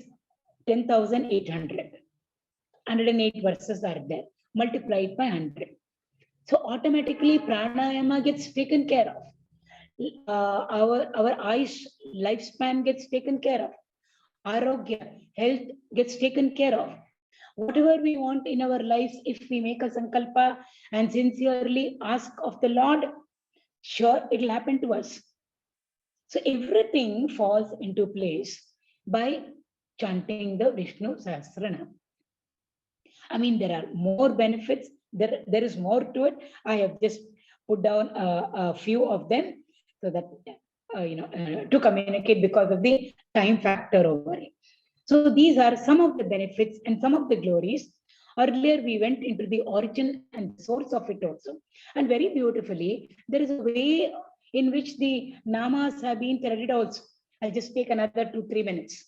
10,800. 108 verses are there, multiplied by 100. So automatically pranayama gets taken care of. Our Ayush lifespan gets taken care of. Arogya, health gets taken care of. Whatever we want in our lives, if we make a sankalpa and sincerely ask of the Lord, sure, it will happen to us. So everything falls into place by chanting the Vishnu Sahasranam. I mean, there are more benefits. There is more to it. I have just put down a few of them so that, to communicate because of the time factor over it. So these are some of the benefits and some of the glories. Earlier, we went into the origin and source of it also. And very beautifully, there is a way in which the namas have been threaded also. I'll just take another 2-3 minutes.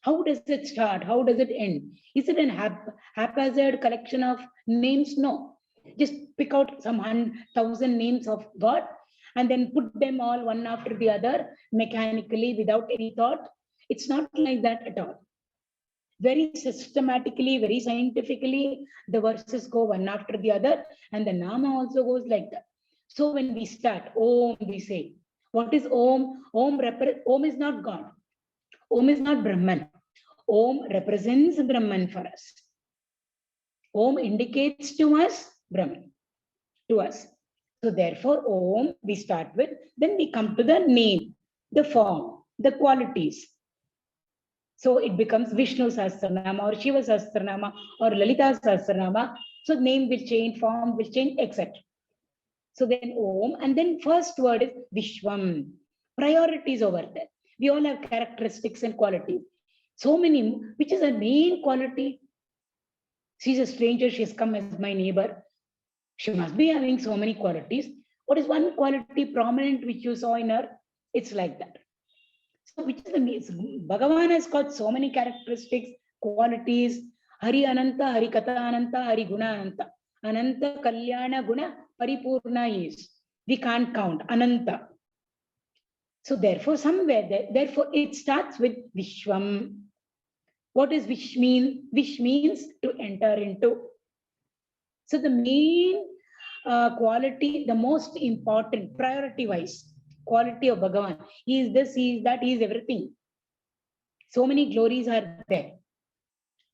How does it start? How does it end? Is it an haphazard collection of names? No. Just pick out some 1,000 names of God and then put them all one after the other mechanically without any thought. It's not like that at all. Very systematically, very scientifically, the verses go one after the other, and the nama also goes like that. So when we start, Om, we say, what is Om? Om is not God. Om is not Brahman. Om represents Brahman for us. Om indicates to us Brahman, to us. So therefore, Om we start with, then we come to the name, the form, the qualities. So it becomes Vishnu Sahasranama or Shiva Sahasranama or Lalita Sahasranama. So name will change, form will change, etc. So then Om, and then first word is Vishwam. Priorities over there. We all have characteristics and qualities. So many, which is a main quality. She's a stranger, she has come as my neighbor. She must be having so many qualities. What is one quality prominent which you saw in her? It's like that. So which is the Bhagavan has got so many characteristics, qualities. Hari Ananta, Hari Katha Ananta, Hari Guna Ananta. Ananta Kalyana Guna Paripurna is. We can't count. Ananta. So therefore, somewhere there, therefore it starts with Vishwam. What does Vish mean? Vish means to enter into. So the main quality, the most important, priority-wise, quality of Bhagavan. He is this, he is that, he is everything. So many glories are there.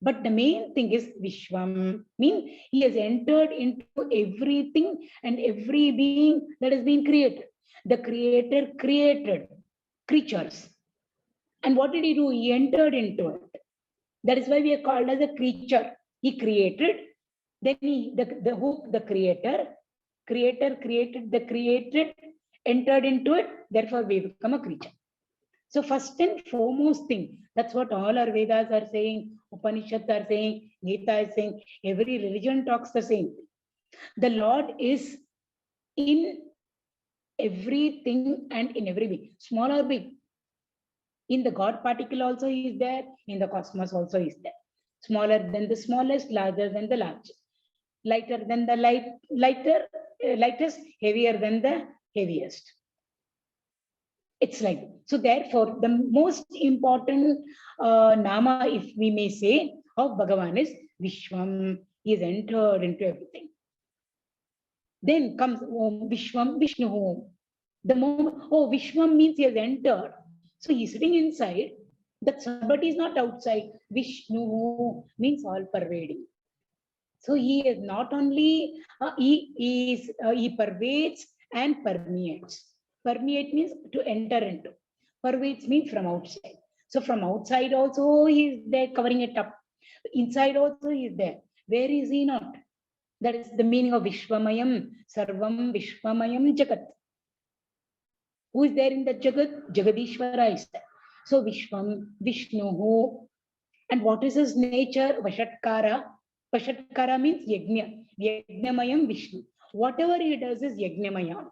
But the main thing is Vishwam, means he has entered into everything and every being that has been created. The Creator created creatures. And what did he do? He entered into it. That is why we are called as a creature. He created, then the creator created the created, entered into it, therefore we become a creature. So first and foremost thing, that's what all our Vedas are saying, Upanishads are saying, Gita is saying, every religion talks the same. The Lord is in everything and in every being, small or big. In the God particle also he is there, in the cosmos also he is there. Smaller than the smallest, larger than the largest. Lighter than the lightest, heavier than the heaviest. It's like that. So therefore, the most important nama, if we may say, of Bhagavan is Vishwam. He is entered into everything. Then comes Om Vishwam Vishnu. The moment, oh, Vishwam means he has entered. So he's sitting inside. That somebody is not outside. Vishnu means all pervading. So he is not only, he pervades and permeates. Permeate means to enter into. Pervades means from outside. So from outside also he is there covering it up. Inside also he is there. Where is he not? That is the meaning of Vishwamayam, Sarvam Vishwamayam Jagat. Who is there in the Jagat? Jagadishvara is there. So Vishwam, Vishnu. And what is his nature? Vashatkara. Vashatkara means Yajna. Yajnamayam Vishnu. Whatever he does is Yajnamayam.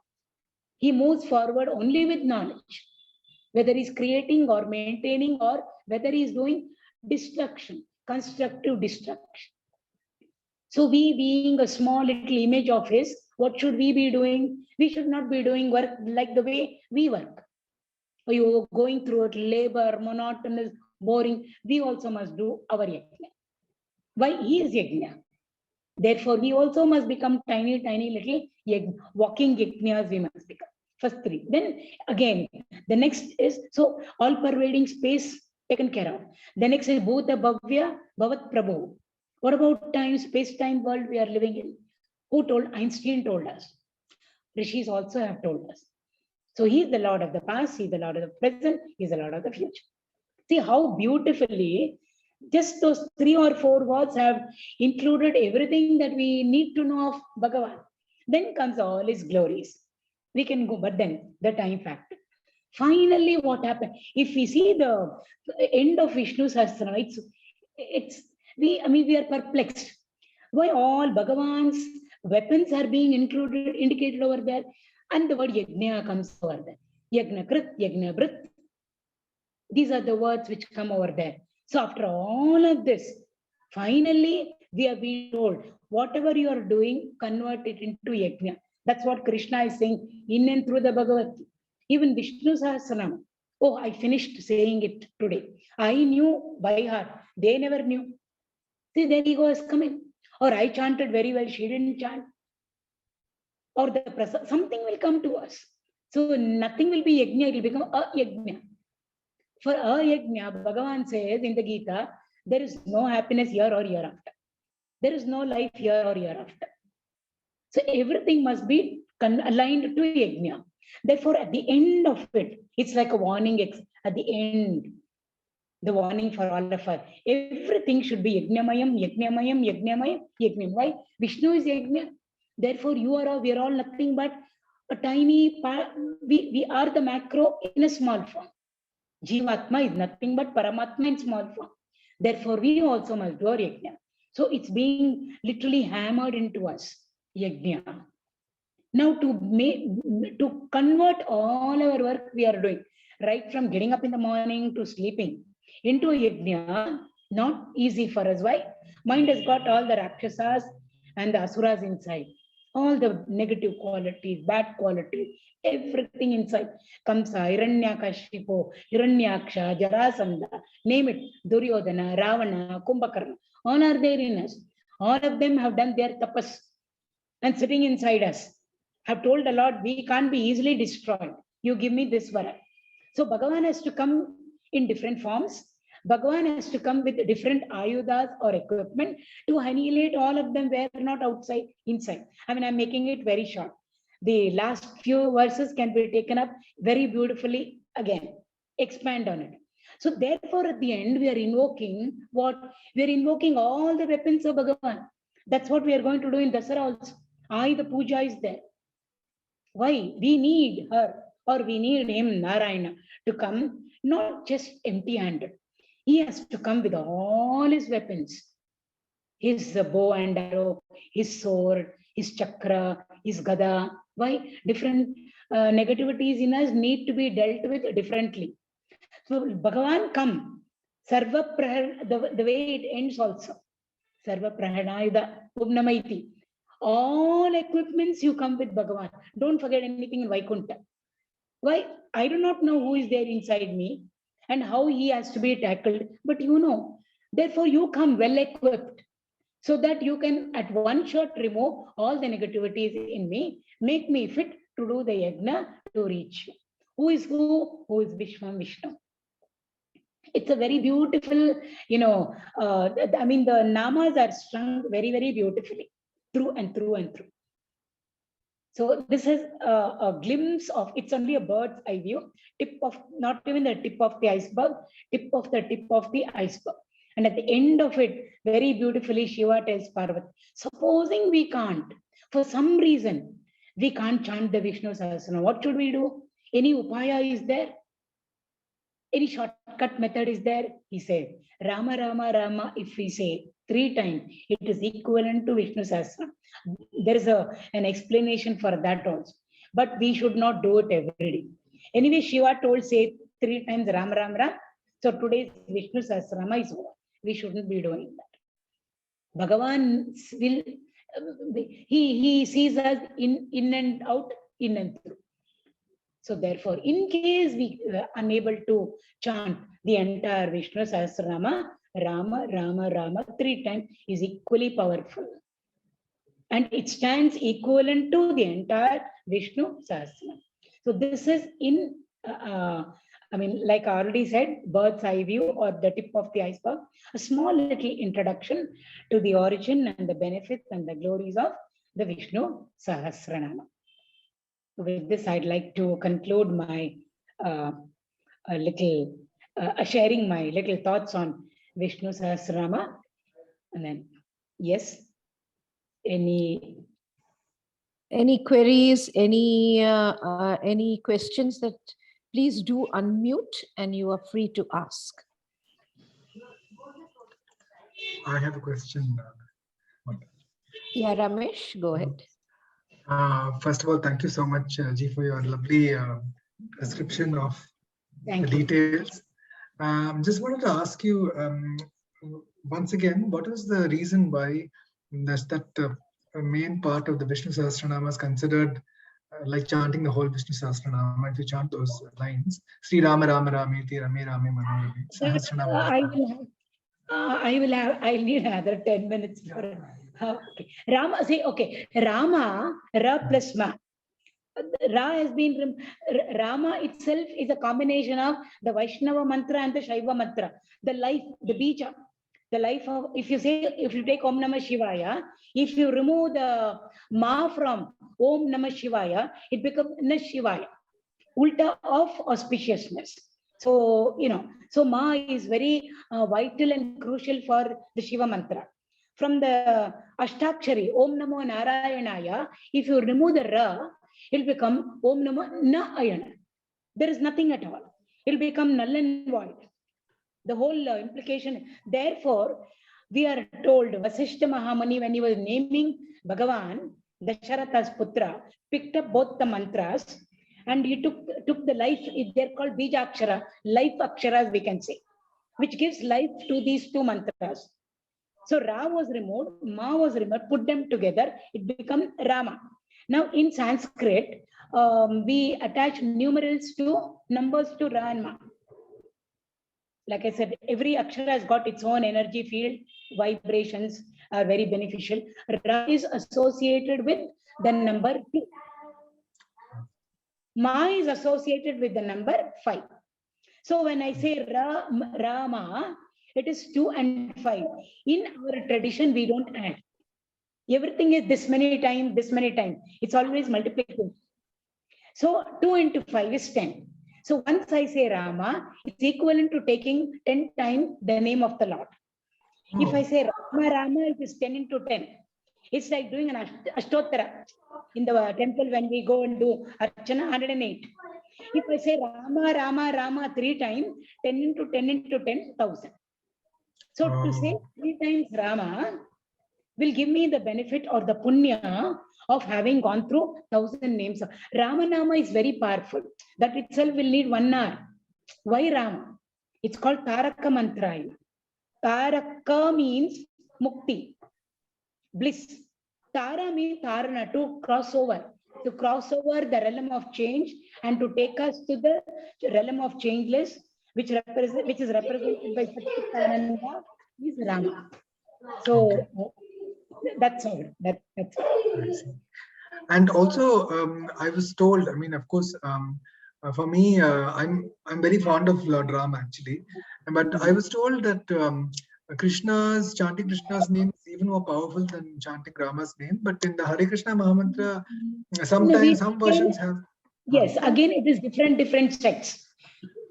He moves forward only with knowledge. whether he's creating or maintaining, or whether he's doing destruction, constructive destruction. So we, being a small little image of his, what should we be doing? We should not be doing work like the way we work. Or you going through it, labor, monotonous, boring. We also must do our yajna. Why? He is yajna. Therefore, we also must become tiny, tiny little walking yajnas we must become. First three. Then again, the next is, so all pervading space taken care of. The next is Bhuta Bhavya Bhavat Prabhu. What about time, space-time world we are living in? Who told? Einstein told us. Rishis also have told us. So he is the Lord of the past, he is the Lord of the present, he is the Lord of the future. See how beautifully just those 3 or 4 words have included everything that we need to know of Bhagavan. Then comes all his glories. We can go, but then the time factor. Finally, what happened? If we see the end of Vishnu Sahasranam, we are perplexed. Why all Bhagavan's weapons are being indicated over there, and the word Yajna comes over there. Yajna Krit, Yajna Brit. These are the words which come over there. So after all of this, finally, we are being told, whatever you are doing, convert it into Yajna. That's what Krishna is saying in and through the Bhagavad Gita. Even Vishnu Sahasranam. Oh, I finished saying it today. I knew by heart. They never knew. See, their ego is coming. Or I chanted very well, she didn't chant. Or something will come to us. So nothing will be Yajna, it will become a Yajna. For a Yajna, Bhagavan says in the Gita, there is no happiness here or hereafter. There is no life here or hereafter. So everything must be aligned to Yajna. Therefore, at the end of it, it's like a warning at the end. The warning for all of us. Everything should be Yajnamayam, Yajnamayam, Yajnamayam, Yajnamayam. Why? Vishnu is Yajna. Therefore, we are all nothing but a tiny part. We are the macro in a small form. Jivatma is nothing but Paramatma in small form. Therefore, we also must do our Yajna. So it's being literally hammered into us, Yajna. Now to convert all our work we are doing, right from getting up in the morning to sleeping, into a Yajna, not easy for us. Why? Mind has got all the Rakshasas and the Asuras inside. All the negative qualities, bad qualities, everything inside. Kamsa, Hiranyakashipu, Hiranyaksha, Jarasandha, name it, Duryodhana, Ravana, Kumbhakarna, all are there in us. All of them have done their tapas and sitting inside us. Have told the Lord, we can't be easily destroyed. You give me this vara. So Bhagavan has to come in different forms. Bhagavan has to come with different ayudas or equipment to annihilate all of them where not outside, inside. I mean, I'm making it very short. The last few verses can be taken up very beautifully again. Expand on it. So therefore, at the end, we are invoking what? We are invoking all the weapons of Bhagavan. That's what we are going to do in Dasara also. The puja is there. Why? We need her or we need him, Narayana, to come not just empty-handed. He has to come with all his weapons. His bow and arrow, his sword, his chakra, his gada. Why? Different negativities in us need to be dealt with differently. So Bhagavan come. Sarva Prahar, the way it ends also. Sarva Prahanayuda Pumnamaiti. All equipments you come with Bhagavan. Don't forget anything in Vaikuntha. Why? I do not know who is there inside me and how he has to be tackled, but you know. Therefore, you come well equipped so that you can at one shot remove all the negativities in me, make me fit to do the yajna to reach you. Who is who? Who is Vishwam Vishnu? It's a very beautiful, I mean, the namas are strung very, very beautifully through and through and through. So this is a glimpse of, it's only a bird's eye view, tip of, not even the tip of the iceberg, tip of the tip of the iceberg. And at the end of it, very beautifully, Shiva tells Parvati, supposing we can't, for some reason, we can't chant the Vishnu Sahasranam, what should we do? Any upaya is there? Any shortcut method is there? He said, Rama, Rama, Rama, if we say 3 times, it is equivalent to Vishnu Sahasranam. There is an explanation for that also. But we should not do it every day. Anyway, Shiva told, say 3 times Ram Ram Ram. So today's Vishnu Sahasranama is over. We shouldn't be doing that. Bhagavan will, he sees us in and out, in and through. So therefore, in case we are unable to chant the entire Vishnu Sahasranama, Rama, Rama, Rama 3 times is equally powerful. And it stands equivalent to the entire Vishnu Sahasranam. So this is in, like I already said, bird's eye view or the tip of the iceberg, a small little introduction to the origin and the benefits and the glories of the Vishnu Sahasranama. With this, I'd like to conclude my sharing my little thoughts on Vishnu Sahasranama. And then, yes, any queries, any questions, that please do unmute and you are free to ask. I have a question. Yeah, Ramesh, go ahead. First of all, thank you so much, Ji, for your lovely description of the details. Just wanted to ask you once again, what is the reason why that main part of the Vishnu Sahasranama is considered like chanting the whole Vishnu Sahasranama? If you chant those lines, Sri Rama Rama Rameti Rame Rame Manorathi Sahasranama. I need another 10 minutes for it. Okay. Rama, say, okay, Rama, Ra plus Ma. Ra has been, Rama itself is a combination of the Vaishnava mantra and the Shaiva mantra. The life, the bija, the life of, if you take Om Namah Shivaya, if you remove the Ma from Om Namah Shivaya, it becomes Nashivaya, ulta of auspiciousness. So, so Ma is very vital and crucial for the Shiva mantra. From the Ashtakshari, Om Namo Narayanaya, if you remove the Ra, it will become Om Namo Na-ayana. There is nothing at all. It will become null and void. The whole implication. Therefore, we are told, Vasishta Mahamani, when he was naming Bhagavan, Dasharatha's putra, picked up both the mantras and he took the life, they're called Bija Akshara, life Aksharas, we can say, which gives life to these two mantras. So Ra was removed, Ma was removed, put them together, it becomes Rama. Now in Sanskrit, we attach numerals to numbers to Ra and Ma. Like I said, every Akshara has got its own energy field, vibrations are very beneficial. Ra is associated with the number 2. Ma is associated with the number 5. So when I say Rama, it is 2 and 5. In our tradition, we don't add. Everything is this many times, this many times. It's always multiplication. So 2 into 5 is 10. So once I say Rama, it's equivalent to taking 10 times the name of the Lord. If I say Rama, Rama, it is 10 into 10. It's like doing an Ashtottara in the temple when we go and do Archana 108. If I say Rama, Rama, Rama 3 times, 10 into 10 into 10, 1000. So to say 3 times Rama will give me the benefit or the punya of having gone through 1000 names. Rama Nama is very powerful. That itself will need 1 hour. Why Rama? It's called Taraka Mantra. Taraka means mukti, bliss. Tara means Tarana, to cross over. To cross over the realm of change and to take us to the realm of changeless, which is represented by Satchitananda, is Rama. So that's all. That's all. And also, I was told, I mean, of course, for me, I'm very fond of Lord Ram actually, but I was told that chanting Krishna's name is even more powerful than chanting Rama's name. But in the Hare Krishna Mahamantra, sometimes some versions have. Yes, again, it is different sects,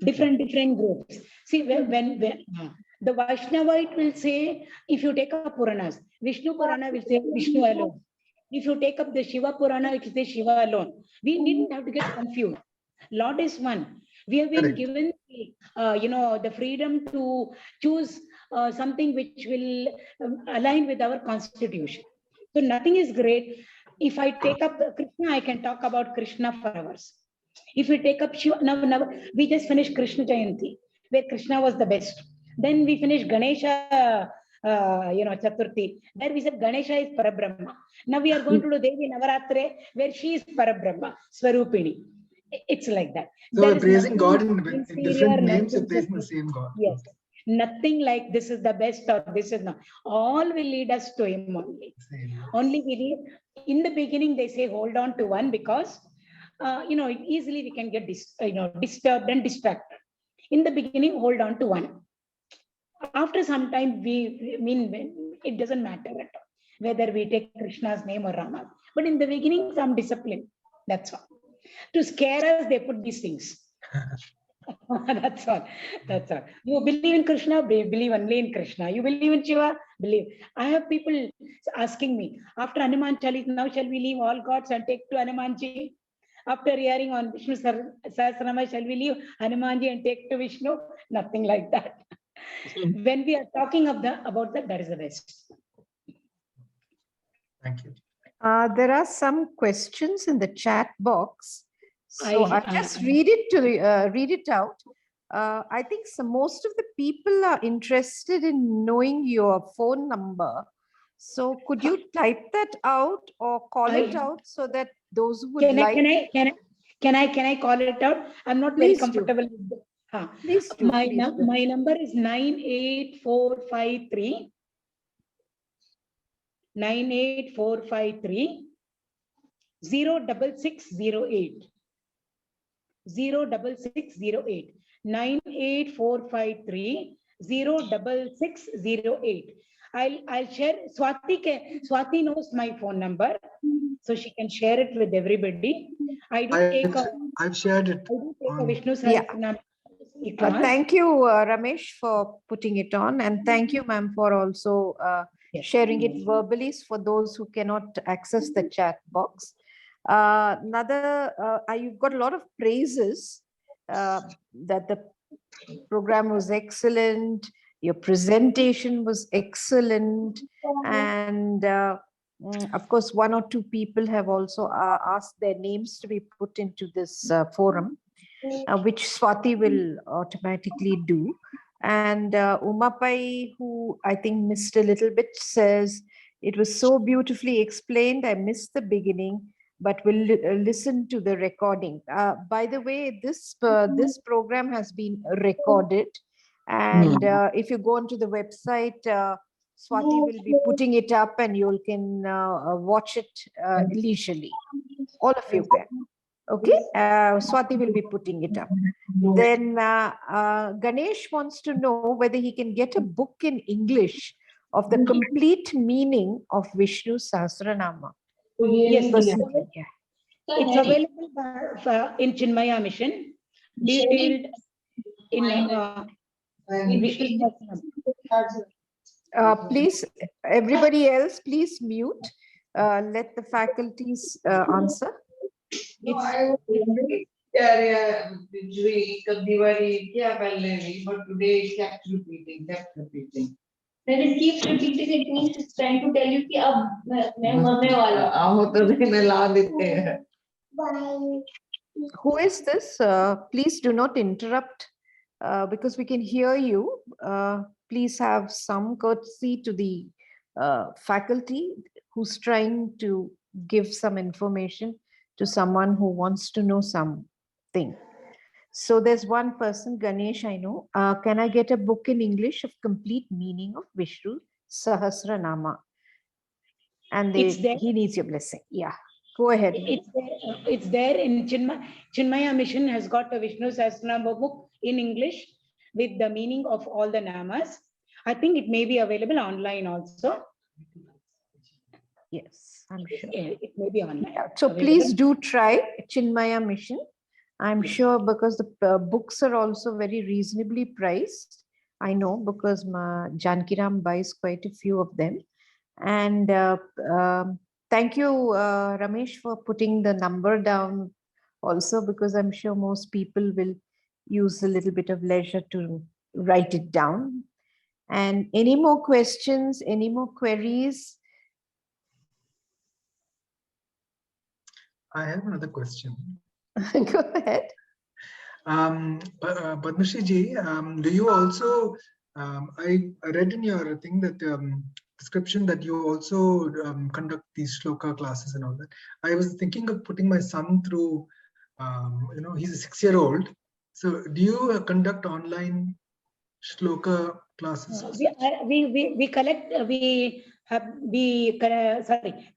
different groups. See, when the Vaishnavite will say, if you take up Puranas, Vishnu Purana will say Vishnu alone. If you take up the Shiva Purana, it will say Shiva alone. We needn't have to get confused. Lord is one. We have been given, the freedom to choose something which will align with our constitution. So nothing is great. If I take up Krishna, I can talk about Krishna for hours. If we take up Shiva, now we just finished Krishna Jayanti, where Krishna was the best. Then we finished Ganesha, Chaturthi. There we said Ganesha is Parabrahma. Now we are going to do Devi Navaratre, where she is Parabrahma, Swarupini. It's like that. So There we're is praising God nothing in different inferior, names, we're nothing praising the superior. same God. Yes. Nothing like this is the best or this is not. All will lead us to Him only. Same. Only we need, in the beginning, they say hold on to one because, easily we can get disturbed and distracted. In the beginning, hold on to one. After some time, it doesn't matter at all whether we take Krishna's name or Rama's. But in the beginning, some discipline. That's all. To scare us, they put these things. That's all. That's all. You believe in Krishna, believe only in Krishna. You believe in Shiva, believe. I have people asking me, after Hanuman Chalis, now shall we leave all gods and take to Hanumanji? After hearing on Vishnu Sahasranam, shall we leave Hanumanji and take to Vishnu? Nothing like that. When we are talking about that is the best. Thank you. There are some questions in the chat box. So I'll just read it out. I think most of the people are interested in knowing your phone number. So could you type that out or call it out so that those who would Can I call it out? I'm not very comfortable with it. Please do. My number is 98453 98453 06608 06608 98453 06608. I'll share. Swati knows my phone number, so she can share it with everybody. I've shared it. Vishnu Sahasranam. Thank you, Ramesh, for putting it on, and thank you, ma'am, for also sharing it verbally for those who cannot access the chat box. You've got a lot of praises that the program was excellent, your presentation was excellent, and of course, one or two people have also asked their names to be put into this forum, which Swati will automatically do. And Umapai, who I think missed a little bit, says, it was so beautifully explained. I missed the beginning, but we'll listen to the recording. By the way, this program has been recorded. And if you go onto the website, Swati will be putting it up and you can watch it leisurely. All of you can. Okay, Swati will be putting it up. Then Ganesh wants to know whether he can get a book in English of the complete meaning of Vishnu Sahasranama. Yes, it's available in Chinmaya Mission, detailed in Vishnu Sahasranam. Please, everybody else, please mute. Let the faculties answer. No, I but today it kept repeating. When it keeps repeating, it means it's trying to tell you that Who is this? Please do not interrupt because we can hear you. Please have some courtesy to the faculty who's trying to give some information to someone who wants to know something. So there's one person, Ganesh, I know. Can I get a book in English of complete meaning of Vishnu Sahasranama? And he needs your blessing. Yeah, go ahead. It's there in Chinmaya Mission has got a Vishnu Sahasranama book in English with the meaning of all the namas. I think it may be available online also. Yes, I'm sure. It may be online. So please do try Chinmaya Mission. I'm sure because the books are also very reasonably priced. I know because Jankiram buys quite a few of them. And thank you, Ramesh, for putting the number down also, because I'm sure most people will use a little bit of leisure to write it down. And any more questions, any more queries? I have another question. Go ahead. Padmashree ji, do you also, I read in your thing that description that you also conduct these shloka classes and all that. I was thinking of putting my son through, he's a 6-year-old. So do you conduct online shloka classes?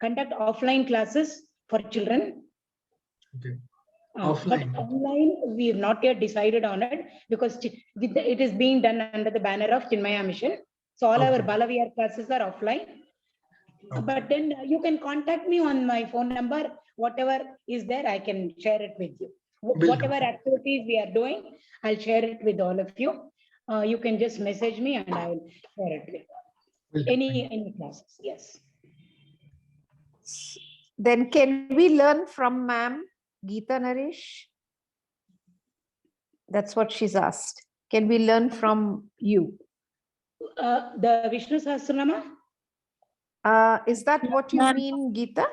Conduct offline classes for children. Okay. But Offline. online, we have not yet decided on it because it is being done under the banner of Chinmaya Mission. So all our Balaviyar classes are offline. But then you can contact me on my phone number. Whatever is there, I can share it with you. Whatever activities we are doing, I'll share it with all of you. You can just message me and I will share it with you. Any classes, yes. Then can we learn from ma'am Geeta Naresh? That's what she's asked. Can we learn from you? The Vishnu Sahasranama? Is that what you mean, Geeta?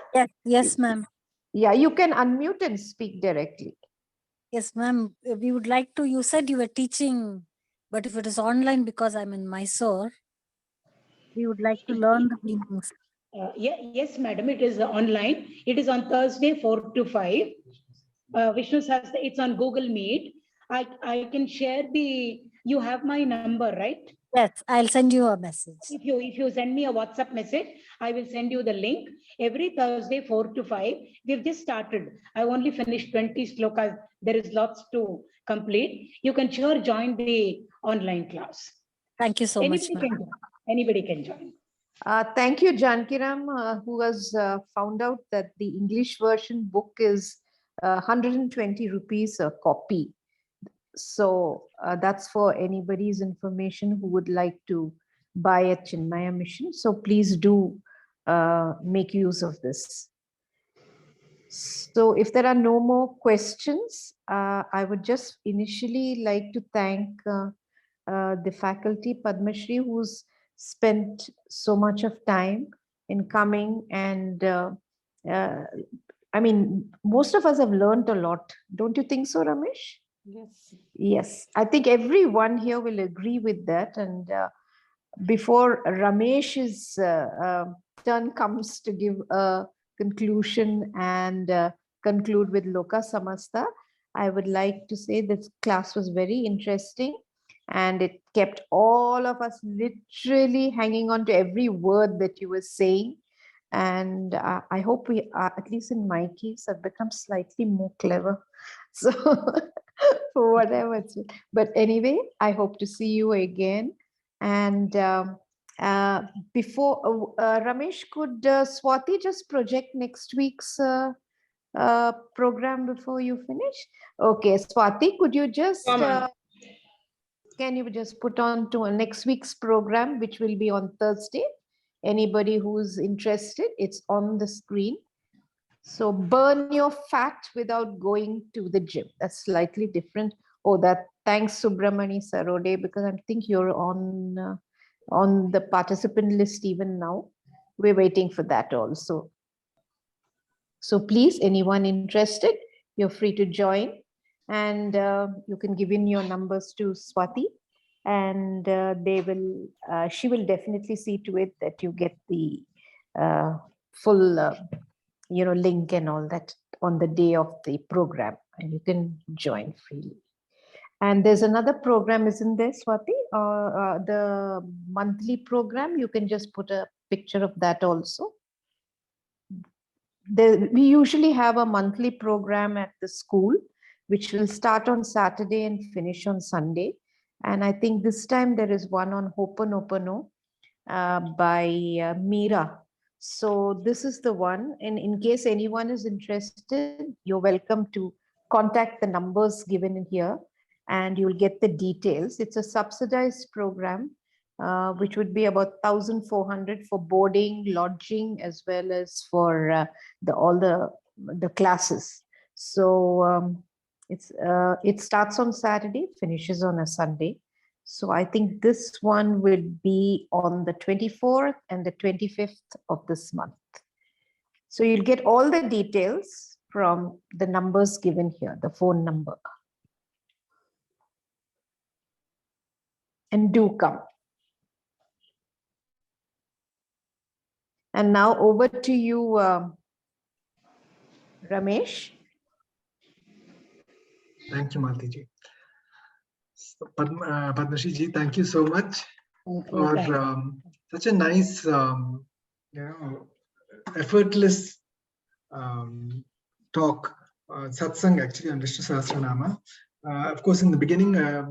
Yes, ma'am. Yeah, you can unmute and speak directly. Yes, ma'am. We would like to, you said you were teaching, but if it is online because I'm in Mysore, we would like to learn the meanings. Yes, madam, it is online. It is on Thursday, 4 to 5. Vishnu Sahasra, it's on Google Meet. I can share you have my number, right? Yes, I'll send you a message. If you send me a WhatsApp message, I will send you the link. Every Thursday, 4 to 5. We've just started. I only finished 20 slokas. There is lots to complete. You can sure join the online class. Thank you so much, ma'am. Anybody can join. Thank you, Jankiram, who has found out that the English version book is 120 rupees a copy. So that's for anybody's information who would like to buy at Chinmaya Mission. So please do make use of this. So if there are no more questions, I would just initially like to thank the faculty, Padmashree, who's spent so much of time in coming, and I mean, most of us have learned a lot. Don't you think so, Ramesh? Yes. Yes, I think everyone here will agree with that. And before Ramesh's turn comes to give a conclusion and conclude with Loka Samasta, I would like to say this class was very interesting and it kept all of us literally hanging on to every word that you were saying. And I hope we are, at least in my case, have become slightly more clever. So for whatever it's, but anyway, I hope to see you again. And before Ramesh, could Swati just project next week's program before you finish? Okay, Swati, could you just can you just put on to next week's program, which will be on Thursday? Anybody who's interested, it's on the screen. So burn your fat without going to the gym. That's slightly different. Oh, that thanks Subramani Sarode, because I think you're on the participant list even now. We're waiting for that also. So please, anyone interested, you're free to join, and you can give in your numbers to Swati, and she will definitely see to it that you get the full link and all that on the day of the program, and you can join freely. And there's another program, isn't there, Swati? The monthly program, you can just put a picture of that also. We usually have a monthly program at the school, which will start on Saturday and finish on Sunday. And I think this time there is one on Ho'oponopono by Meera. So this is the one. And in case anyone is interested, you're welcome to contact the numbers given in here and you'll get the details. It's a subsidized program, which would be about 1,400 for boarding, lodging, as well as for all the classes. So it starts on Saturday, finishes on a Sunday. So I think this one will be on the 24th and the 25th of this month. So you'll get all the details from the numbers given here, the phone number. And do come. And now over to you, Ramesh. Thank you, Malti ji. So, Padmashree ji, thank you so much for such a nice, effortless talk, Satsang actually on Vishnu Sahasranama. Of course, in the beginning, I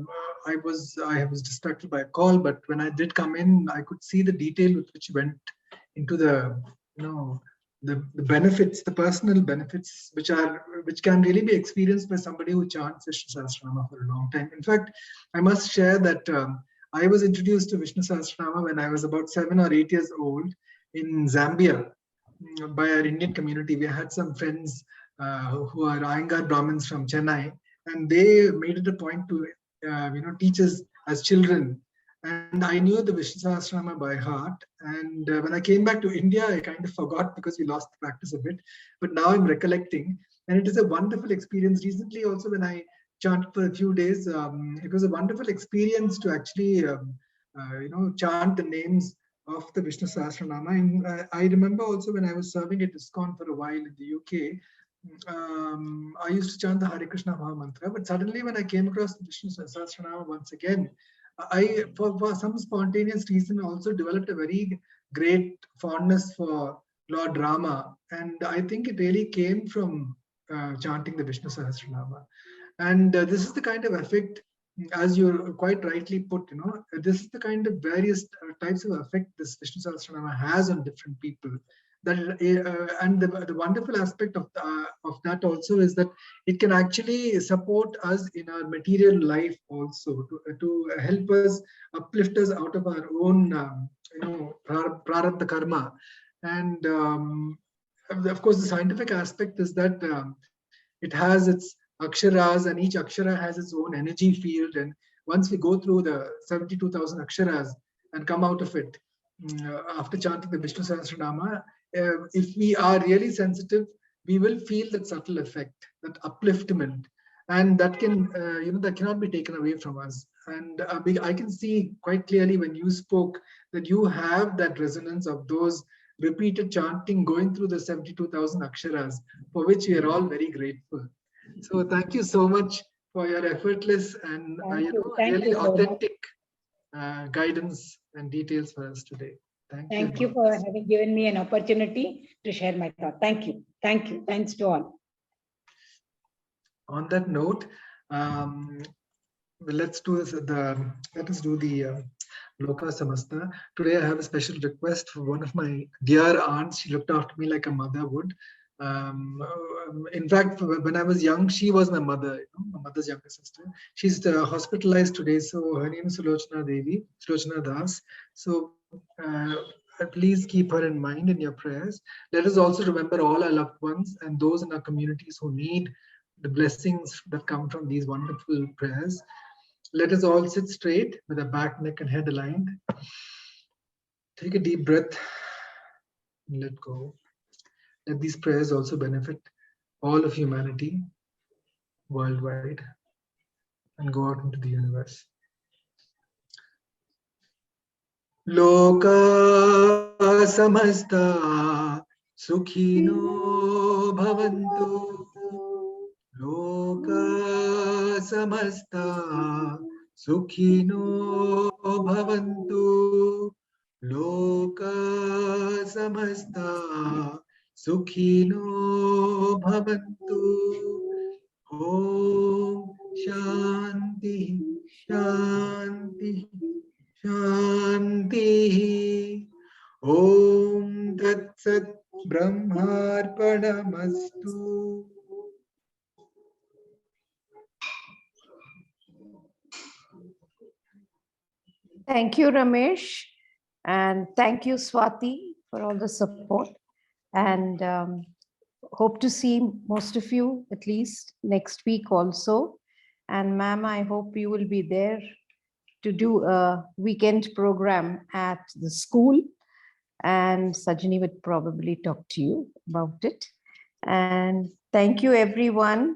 was distracted by a call, but when I did come in, I could see the detail with which went into the benefits, the personal benefits, which can really be experienced by somebody who chants Vishnu Sahasranama for a long time. In fact, I must share that I was introduced to Vishnu Sahasranama when I was about 7 or 8 years old in Zambia by our Indian community. We had some friends who are Iyengar Brahmins from Chennai, and they made it a point to teach us as children. And I knew the Vishnu Sahasranama by heart. And when I came back to India, I kind of forgot because we lost the practice a bit. But now I'm recollecting, and it is a wonderful experience. Recently, also when I chanted for a few days, it was a wonderful experience to actually, chant the names of the Vishnu Sahasranama. And I remember also when I was serving at ISKCON for a while in the UK, I used to chant the Hare Krishna Maha Mantra, but suddenly when I came across the Vishnu Sahasranama once again, I, for some spontaneous reason, also developed a very great fondness for Lord Rama. And I think it really came from chanting the Vishnu Sahasranama. And this is the kind of effect, as you quite rightly put, this is the kind of various types of effect this Vishnu Sahasranama has on different people. That and the wonderful aspect of that also is that it can actually support us in our material life also, to help us, uplift us out of our own prarabdha karma. And of course the scientific aspect is that it has its aksharas, and each akshara has its own energy field. And once we go through the 72,000 aksharas and come out of it after chanting the Vishnu Sahasranama, if we are really sensitive, we will feel that subtle effect, that upliftment, and that can, that cannot be taken away from us. And I can see quite clearly when you spoke that you have that resonance of those repeated chanting going through the 72,000 aksharas, for which we are all very grateful. So thank you so much for your effortless and really authentic guidance and details for us today. Thank you for having given me an opportunity to share my thought. Thank you. Thank you. Thanks to all. On that note, let us do the Loka Samasta. Today I have a special request for one of my dear aunts. She looked after me like a mother would. In fact, when I was young, she was my mother, my mother's younger sister. She's hospitalized today, so her name is Sulochana Das. So please keep her in mind in your prayers. Let us also remember all our loved ones and those in our communities who need the blessings that come from these wonderful prayers. Let us all sit straight with our back, neck, and head aligned. Take a deep breath and let go. Let these prayers also benefit all of humanity worldwide and go out into the universe. Loka samasta sukhino bhavantu. Loka samasta sukhino bhavantu. Loka samasta sukhino bhavantu. Om Shanti Shanti Shanti. Om Tat Sat Brahmarpanamastu. Thank you, Ramesh. And thank you, Swati, for all the support. And hope to see most of you at least next week also. And ma'am, I hope you will be there to do a weekend program at the school. And Sajani would probably talk to you about it. And thank you, everyone.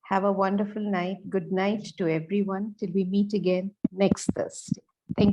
Have a wonderful night. Good night to everyone till we meet again next Thursday. Thank you.